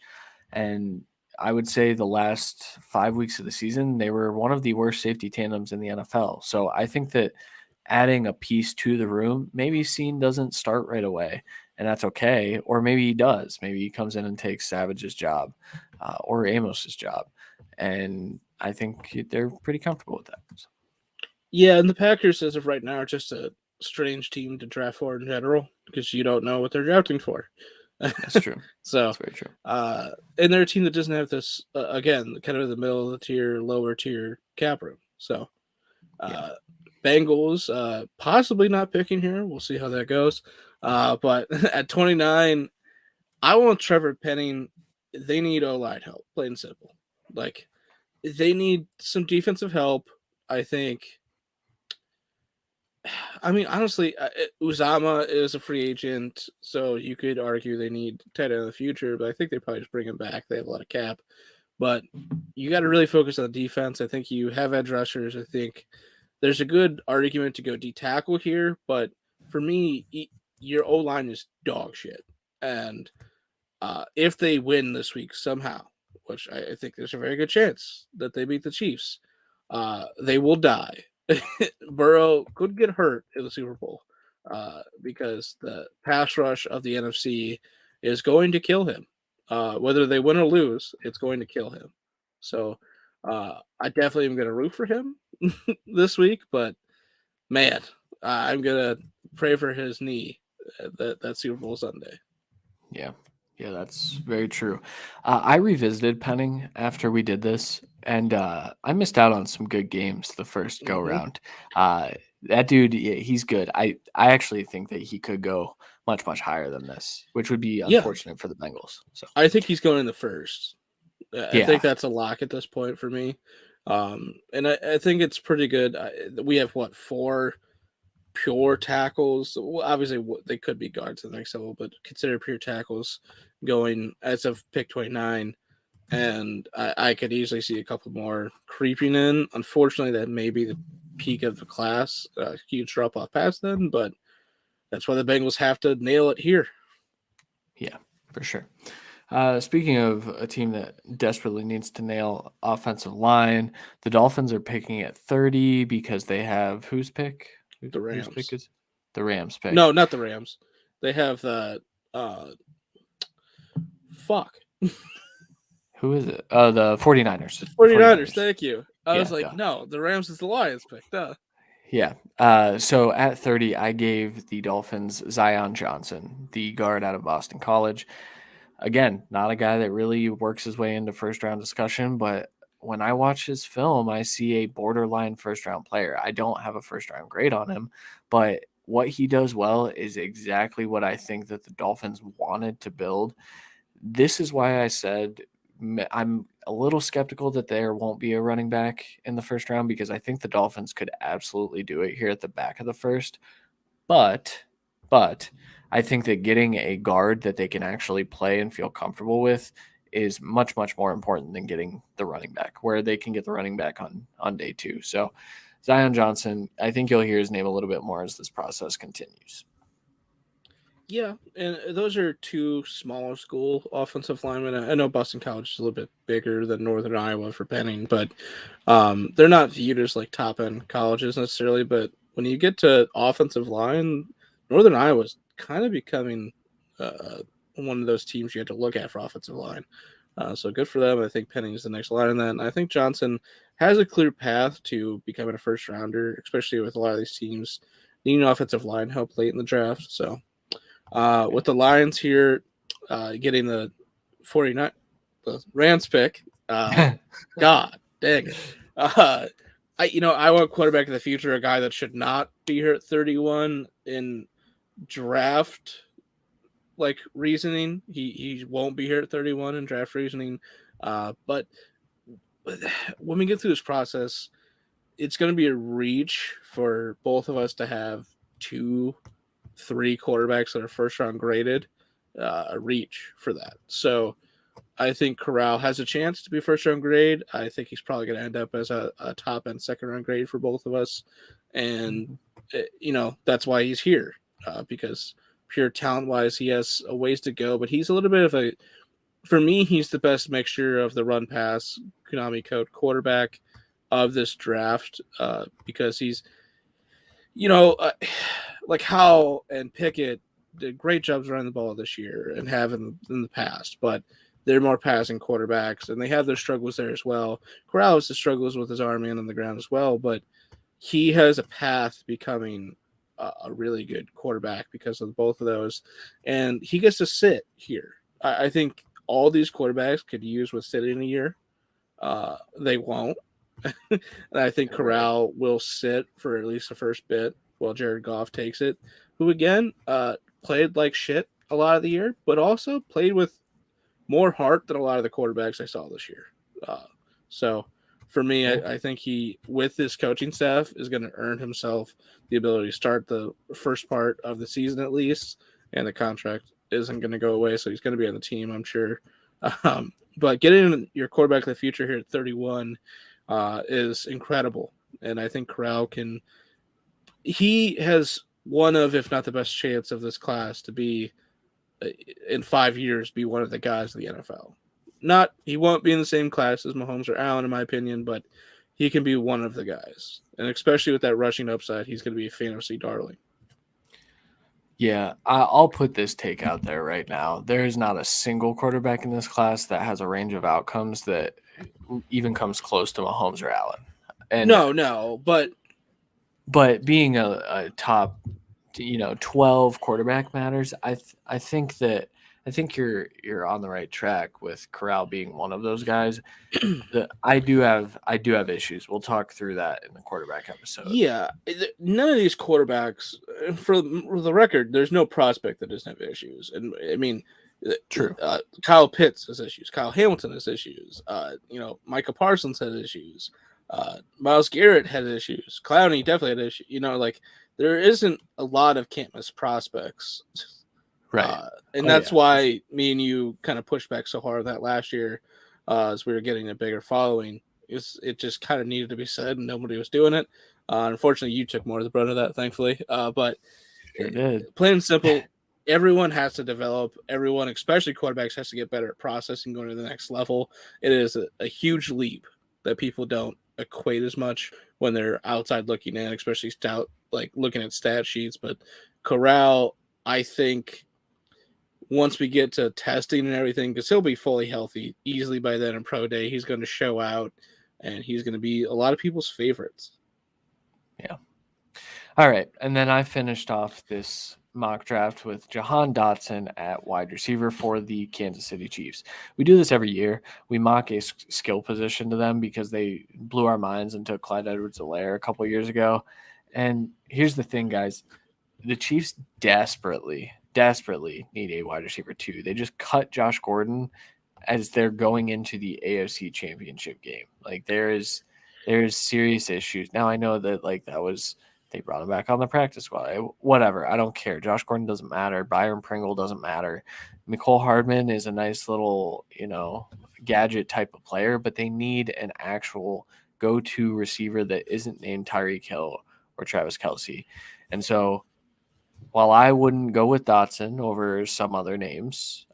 Speaker 2: And I would say the last 5 weeks of the season, they were one of the worst safety tandems in the NFL. So I think that adding a piece to the room, maybe Scene doesn't start right away, and that's okay. Or maybe he does. Maybe he comes in and takes Savage's job or Amos's job. And I think they're pretty comfortable with that. So,
Speaker 3: Yeah, and the Packers, as of right now, are just a strange team to draft for in general because you don't know what they're drafting for.
Speaker 2: that's true.
Speaker 3: So,
Speaker 2: That's very true.
Speaker 3: And they're a team that doesn't have this, again, kind of the middle of the tier, lower tier cap room. So,
Speaker 2: Yeah.
Speaker 3: Bengals, possibly not picking here. We'll see how that goes. But at 29, I want Trevor Penning. They need O-line help, plain and simple. Like, they need some defensive help. I think. I mean, honestly, Uzama is a free agent, so you could argue they need tight end in the future, but I think they probably just bring him back. They have a lot of cap. But you got to really focus on the defense. I think you have edge rushers. I think there's a good argument to go D tackle here, but for me, your O line is dog shit. And if they win this week somehow, which I think there's a very good chance that they beat the Chiefs, they will die. Burrow could get hurt in the Super Bowl because the pass rush of the NFC is going to kill him. Whether they win or lose, it's going to kill him. So I definitely am going to root for him this week, but man, I'm going to pray for his knee that Super Bowl Sunday.
Speaker 2: Yeah. Yeah, that's very true. I revisited Penning after we did this, and I missed out on some good games the first go round. That dude, yeah, he's good. I actually think that he could go much, much higher than this, which would be
Speaker 3: Yeah,
Speaker 2: unfortunate for the Bengals. So,
Speaker 3: I think he's going in the first. I
Speaker 2: yeah.
Speaker 3: think that's a lock at this point for me. And I think it's pretty good. We have what, four pure tackles? Well, obviously, they could be guards in the next level, but consider pure tackles going as of pick 29. And I could easily see a couple more creeping in. Unfortunately, that may be the peak of the class. Huge drop off past then, but that's why the Bengals have to nail it here.
Speaker 2: Yeah, for sure. Speaking of a team that desperately needs to nail offensive line, the Dolphins are picking at 30 because they have whose pick?
Speaker 3: The
Speaker 2: Whose pick
Speaker 3: Rams.
Speaker 2: is the Rams pick?
Speaker 3: No, not the Rams. They have the fuck.
Speaker 2: Who is it? The 49ers.
Speaker 3: The 49ers, thank you. I was
Speaker 2: Yeah,
Speaker 3: like,
Speaker 2: duh.
Speaker 3: no, the Rams is the Lions pick. Duh.
Speaker 2: Yeah. So at 30, I gave the Dolphins Zion Johnson, the guard out of Boston College. Again, not a guy that really works his way into first round discussion, but when I watch his film, I see a borderline first round player. I don't have a first round grade on him, but what he does well is exactly what I think that the Dolphins wanted to build. This is why I said I'm a little skeptical that there won't be a running back in the first round because I think the Dolphins could absolutely do it here at the back of the first. But I think that getting a guard that they can actually play and feel comfortable with is much, much more important than getting the running back, where they can get the running back on day two. So Zion Johnson, I think you'll hear his name a little bit more as this process continues.
Speaker 3: Yeah, and those are two smaller school offensive linemen. I know Boston College is a little bit bigger than Northern Iowa for Penning, but they're not viewed as like top end colleges necessarily. But when you get to offensive line, Northern Iowa is kind of becoming one of those teams you have to look at for offensive line. So good for them. I think Penning is the next line in that. And I think Johnson has a clear path to becoming a first rounder, especially with a lot of these teams needing offensive line help late in the draft. So with the Lions here getting the 49, the Rams pick, God dang it. I want quarterback of the future, a guy that should not be here at 31 in draft like reasoning. He won't be here at 31 in draft reasoning. But when we get through this process, it's going to be a reach for both of us to have 2-3 quarterbacks that are first round graded. a reach for that. So I think Corral has a chance to be first round grade. I think he's probably going to end up as a top end second round grade for both of us. And, that's why he's here, because pure talent wise, he has a ways to go, but he's a little bit of for me, he's the best mixture of the run pass, Konami code quarterback of this draft, because he's, like Howell and Pickett did great jobs running the ball this year and have in the past, but they're more passing quarterbacks, and they have their struggles there as well. Corral has the struggles with his arm and on the ground as well, but he has a path to becoming a really good quarterback because of both of those, and he gets to sit here. I think all these quarterbacks could use with sitting a year. They won't. And I think Corral will sit for at least the first bit while Jared Goff takes it, who again played like shit a lot of the year, but also played with more heart than a lot of the quarterbacks I saw this year. So for me, I think he, with this coaching staff, is going to earn himself the ability to start the first part of the season at least, and the contract isn't going to go away, so he's going to be on the team, I'm sure. But getting your quarterback of the future here at 31 is incredible, and I think Corral he has one of, if not the best chance of this class to be in 5 years, be one of the guys of the NFL. He won't be in the same class as Mahomes or Allen, in my opinion, but he can be one of the guys. And especially with that rushing upside, he's going to be a fantasy darling.
Speaker 2: Yeah, I'll put this take out there right now. There is not a single quarterback in this class that has a range of outcomes that even comes close to Mahomes or Allen. And
Speaker 3: no, but
Speaker 2: being a top 12 quarterback matters. I think you're on the right track with Corral being one of those guys. I do have issues. We'll talk through that in the quarterback episode.
Speaker 3: Yeah, none of these quarterbacks, for the record, there's no prospect that doesn't have issues. And I mean,
Speaker 2: true.
Speaker 3: Kyle Pitts has issues. Kyle Hamilton has issues. Micah Parsons has issues. Myles Garrett had issues. Clowney definitely had issues. There isn't a lot of can't miss prospects.
Speaker 2: Right.
Speaker 3: And that's why me and you kind of pushed back so hard on that last year, as we were getting a bigger following. It just kind of needed to be said, and nobody was doing it. Unfortunately, you took more of the brunt of that, thankfully. But
Speaker 2: sure did.
Speaker 3: Plain and simple, everyone has to develop. Everyone, especially quarterbacks, has to get better at processing, going to the next level. It is a huge leap that people don't equate as much when they're outside looking in, especially looking at stat sheets. But Corral, I think, once we get to testing and everything, because he'll be fully healthy easily by then in pro day, he's going to show out, and he's going to be a lot of people's favorites.
Speaker 2: Yeah. All right. And then I finished off this mock draft with Jahan Dotson at wide receiver for the Kansas City Chiefs. We do this every year. We mock a skill position to them because they blew our minds and took Clyde Edwards-Helaire a couple years ago. And here's the thing, guys. The Chiefs desperately need a wide receiver too. They just cut Josh Gordon as they're going into the AFC Championship game. Like there's serious issues. Now I know that they brought him back on the practice squad. Whatever. I don't care. Josh Gordon doesn't matter. Byron Pringle doesn't matter. Mecole Hardman is a nice little, gadget type of player, but they need an actual go-to receiver that isn't named Tyreek Hill or Travis Kelce. And so while I wouldn't go with Dotson over some other names,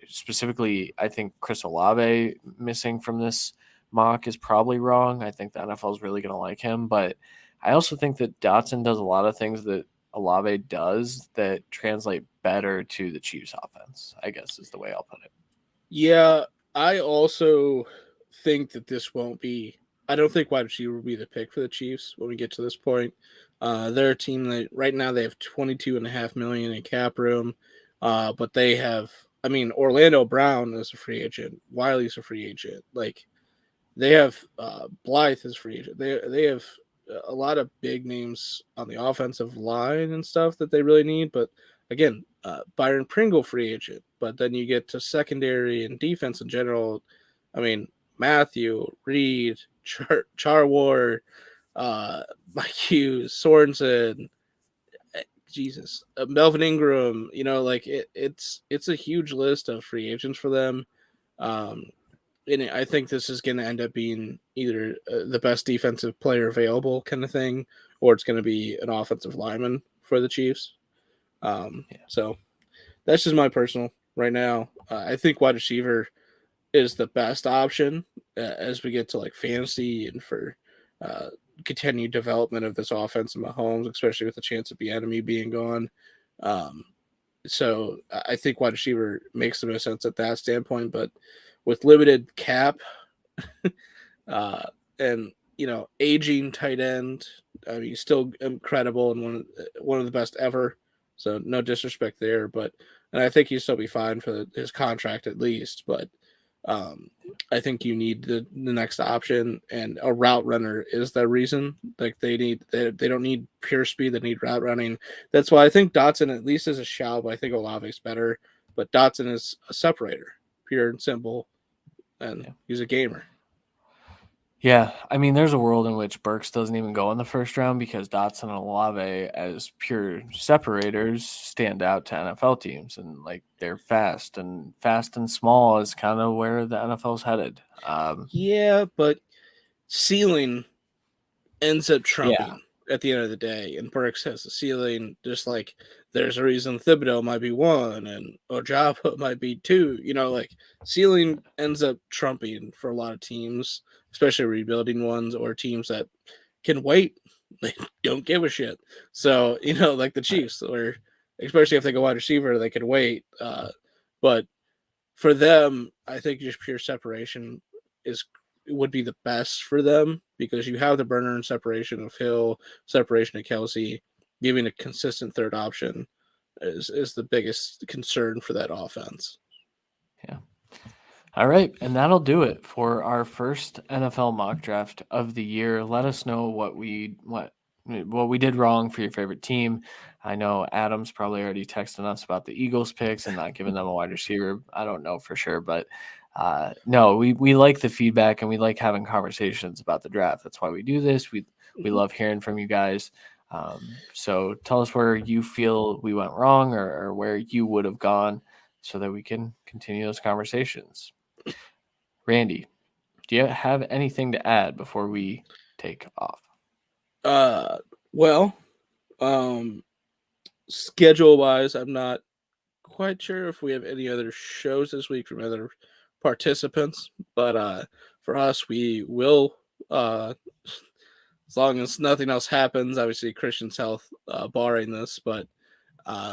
Speaker 2: specifically, I think Chris Olave missing from this mock is probably wrong. I think the NFL is really going to like him, but I also think that Dotson does a lot of things that Olave does that translate better to the Chiefs offense, I guess is the way I'll put it.
Speaker 3: Yeah, I also think that this won't be – I don't think wide receiver will be the pick for the Chiefs when we get to this point. They're a team that right now they have $22.5 million in cap room, but they have – Orlando Brown is a free agent. Wiley's a free agent. They have Blythe as a free agent. They have a lot of big names on the offensive line and stuff that they really need. But again, Byron Pringle free agent. But then you get to secondary and defense in general. Matthew, Reed, Charwar, Mike Hughes, Sorensen. Jesus, Melvin Ingram. Like it's a huge list of free agents for them. Um, and I think this is going to end up being either the best defensive player available kind of thing, or it's going to be an offensive lineman for the Chiefs.
Speaker 2: Yeah.
Speaker 3: So that's just my personal right now. I think wide receiver is the best option as we get to like fantasy and for uh, continued development of this offense and Mahomes, especially with the chance of the enemy being gone. Um, so I think wide receiver makes the most sense at that standpoint, but with limited cap uh, and aging tight end, I mean, he's still incredible and one of the best ever. So no disrespect there, but and I think he'll still be fine for his contract at least. But um, I think you need the next option, and a route runner is the reason. Like they don't need pure speed; they need route running. That's why I think Dotson at least is a shout. But I think Olave's better, but Dotson is a separator, pure and simple, and
Speaker 2: Yeah.
Speaker 3: he's a gamer.
Speaker 2: Yeah, I mean, there's a world in which Burks doesn't even go in the first round because Dotson and Olave, as pure separators, stand out to NFL teams, and like they're fast and small is kind of where the NFL's headed.
Speaker 3: Yeah, but ceiling ends up
Speaker 2: Yeah,
Speaker 3: trumping at the end of the day, and Burks has a ceiling. Just like there's a reason Thibodeau might be one and Ojabo might be two. Like ceiling ends up trumping for a lot of teams, especially rebuilding ones or teams that can wait. They don't give a shit. So like the
Speaker 2: right.
Speaker 3: Chiefs, or especially if they go wide receiver, they can wait. But for them, I think just pure separation is would be the best for them because you have the burner and separation of Hill, separation of Kelsey, giving a consistent third option is the biggest concern for that offense.
Speaker 2: Yeah. All right, and that'll do it for our first NFL mock draft of the year. Let us know what we did wrong for your favorite team. I know Adam's probably already texting us about the Eagles picks and not giving them a wide receiver. I don't know for sure, but no, we like the feedback and we like having conversations about the draft. That's why we do this. We love hearing from you guys. So tell us where you feel we went wrong or where you would have gone so that we can continue those conversations. Randy, do you have anything to add before we take off?
Speaker 3: Uh, well, um, schedule wise, I'm not quite sure if we have any other shows this week from other participants, but for us, we will as long as nothing else happens. Obviously, Christian's health barring this, but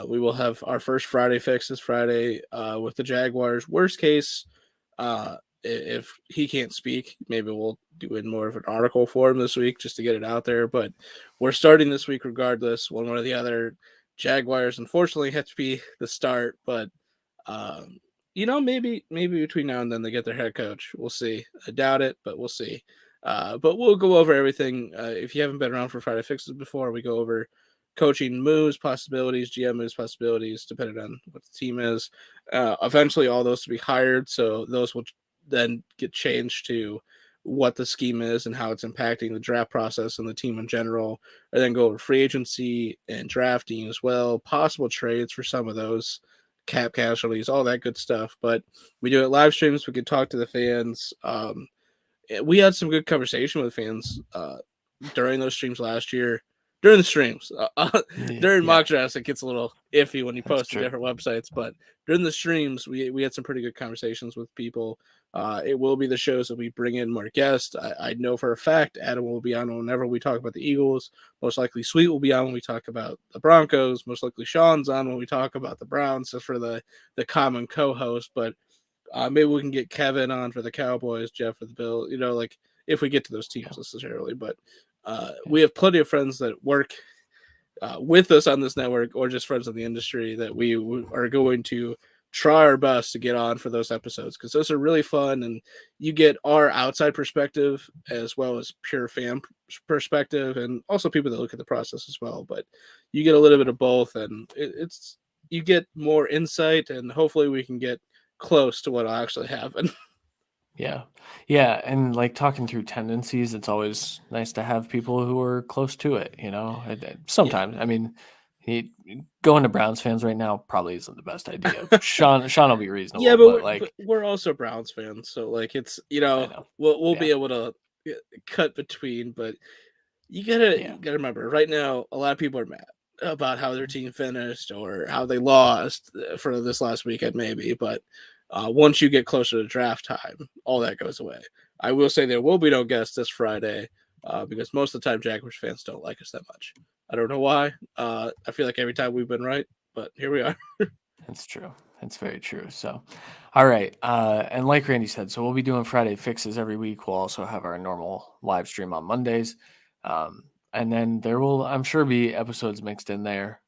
Speaker 3: we will have our first Friday fix this Friday with the Jaguars. Worst case, if he can't speak, maybe we'll do in more of an article for him this week just to get it out there. But we're starting this week regardless, one way or the other. Jaguars, unfortunately, have to be the start, but um, maybe between now and then they get their head coach. We'll see. I doubt it, but we'll see. But we'll go over everything. If you haven't been around for Friday Fixes before, we go over coaching moves, possibilities, GM moves, possibilities, depending on what the team is. Eventually, all those will be hired, so those will then get changed to what the scheme is and how it's impacting the draft process and the team in general. And then go over free agency and drafting as well, possible trades for some of those cap casualties, all that good stuff. But we do it live streams. We can talk to the fans. We had some good conversation with fans during those streams last year. During the streams, during
Speaker 2: Yeah,
Speaker 3: mock drafts, it gets a little iffy when you
Speaker 2: that's
Speaker 3: post to
Speaker 2: true.
Speaker 3: different websites. But during the streams, we had some pretty good conversations with people. It will be the shows that we bring in more guests. I know for a fact Adam will be on whenever we talk about the Eagles. Most likely, Sweet will be on when we talk about the Broncos. Most likely, Sean's on when we talk about the Browns. Just for the common co-host, but maybe we can get Kevin on for the Cowboys, Jeff for the Bill. Like if we get to those teams
Speaker 2: Yeah,
Speaker 3: necessarily. But
Speaker 2: yeah,
Speaker 3: we have plenty of friends that work with us on this network, or just friends in the industry that we are going to try our best to get on for those episodes because those are really fun, and you get our outside perspective as well as pure fan perspective, and also people that look at the process as well. But you get a little bit of both, and it's you get more insight, and hopefully we can get close to what will actually happen.
Speaker 2: yeah, yeah. And like talking through tendencies, it's always nice to have people who are close to it.
Speaker 3: Yeah.
Speaker 2: Sometimes, I mean, He going to Browns fans right now probably isn't the best idea. Sean will be
Speaker 3: Yeah,
Speaker 2: reasonable,
Speaker 3: but
Speaker 2: but like
Speaker 3: we're also Browns fans, so like it's
Speaker 2: I know.
Speaker 3: we'll
Speaker 2: Yeah.
Speaker 3: be able to cut between, but
Speaker 2: Yeah.
Speaker 3: you gotta remember right now a lot of people are mad about how their team finished or how they lost for this last weekend maybe, but once you get closer to draft time, all that goes away. I will say there will be no guests this Friday because most of the time Jaguars fans don't like us that much. I don't know why. I feel like every time we've been right, but here we are.
Speaker 2: That's true. That's very true. So, all right. And like Randy said, so we'll be doing Friday fixes every week. We'll also have our normal live stream on Mondays. And then there will, I'm sure, be episodes mixed in there,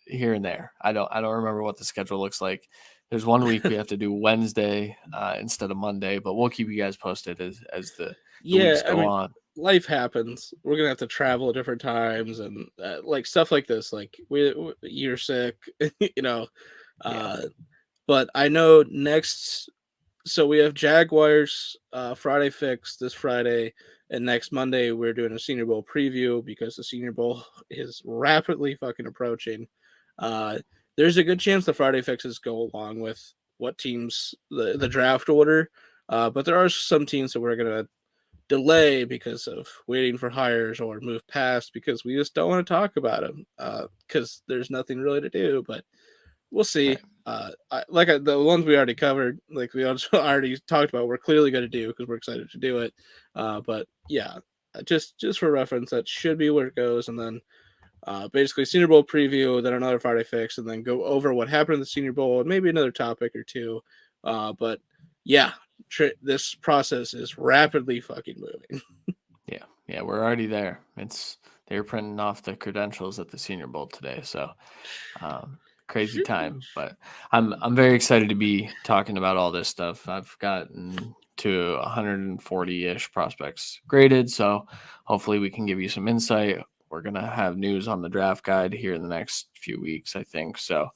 Speaker 2: here and there. I don't remember what the schedule looks like. There's one week we have to do Wednesday instead of Monday, but we'll keep you guys posted as the
Speaker 3: Yeah,
Speaker 2: weeks
Speaker 3: I
Speaker 2: go
Speaker 3: mean,
Speaker 2: on.
Speaker 3: life happens. We're gonna have to travel at different times and like stuff like this. Like you're sick, you know.
Speaker 2: Yeah.
Speaker 3: Uh, but I know next. So we have Jaguars Friday fix this Friday, and next Monday we're doing a Senior Bowl preview because the Senior Bowl is rapidly fucking approaching. Uh, there's a good chance the Friday fixes go along with what teams the draft order, but there are some teams that we're gonna delay because of waiting for hires or move past because we just don't want to talk about them because there's nothing really to do. But we'll see.
Speaker 2: Right.
Speaker 3: The ones we already covered, like we also already talked about, we're clearly going to do because we're excited to do it. But yeah, just for reference, that should be where it goes, and then basically Senior Bowl preview, then another Friday fix, and then go over what happened in the Senior Bowl and maybe another topic or two. But yeah, this process is rapidly fucking moving.
Speaker 2: Yeah. Yeah. We're already there. They're printing off the credentials at the Senior Bowl today. So, crazy time,
Speaker 3: Sheesh.
Speaker 2: but I'm very excited to be talking about all this stuff. I've gotten to 140-ish prospects graded, so hopefully we can give you some insight. We're gonna have news on the draft guide here in the next few weeks, I think. So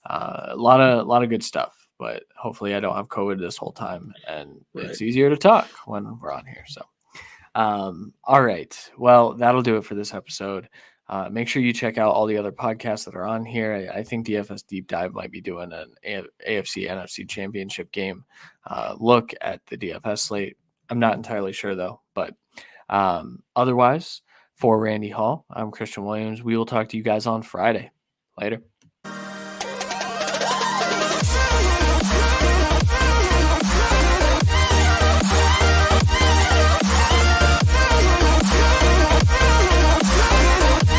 Speaker 2: a lot of good stuff. But hopefully I don't have COVID this whole time, and
Speaker 3: Right.
Speaker 2: it's easier to talk when we're on here. So all right. Well, that'll do it for this episode. Make sure you check out all the other podcasts that are on here. I think DFS Deep Dive might be doing an AFC NFC Championship game look at the DFS slate. I'm not entirely sure though. But otherwise, for Randy Hall, I'm Christian Williams. We will talk to you guys on Friday. Later.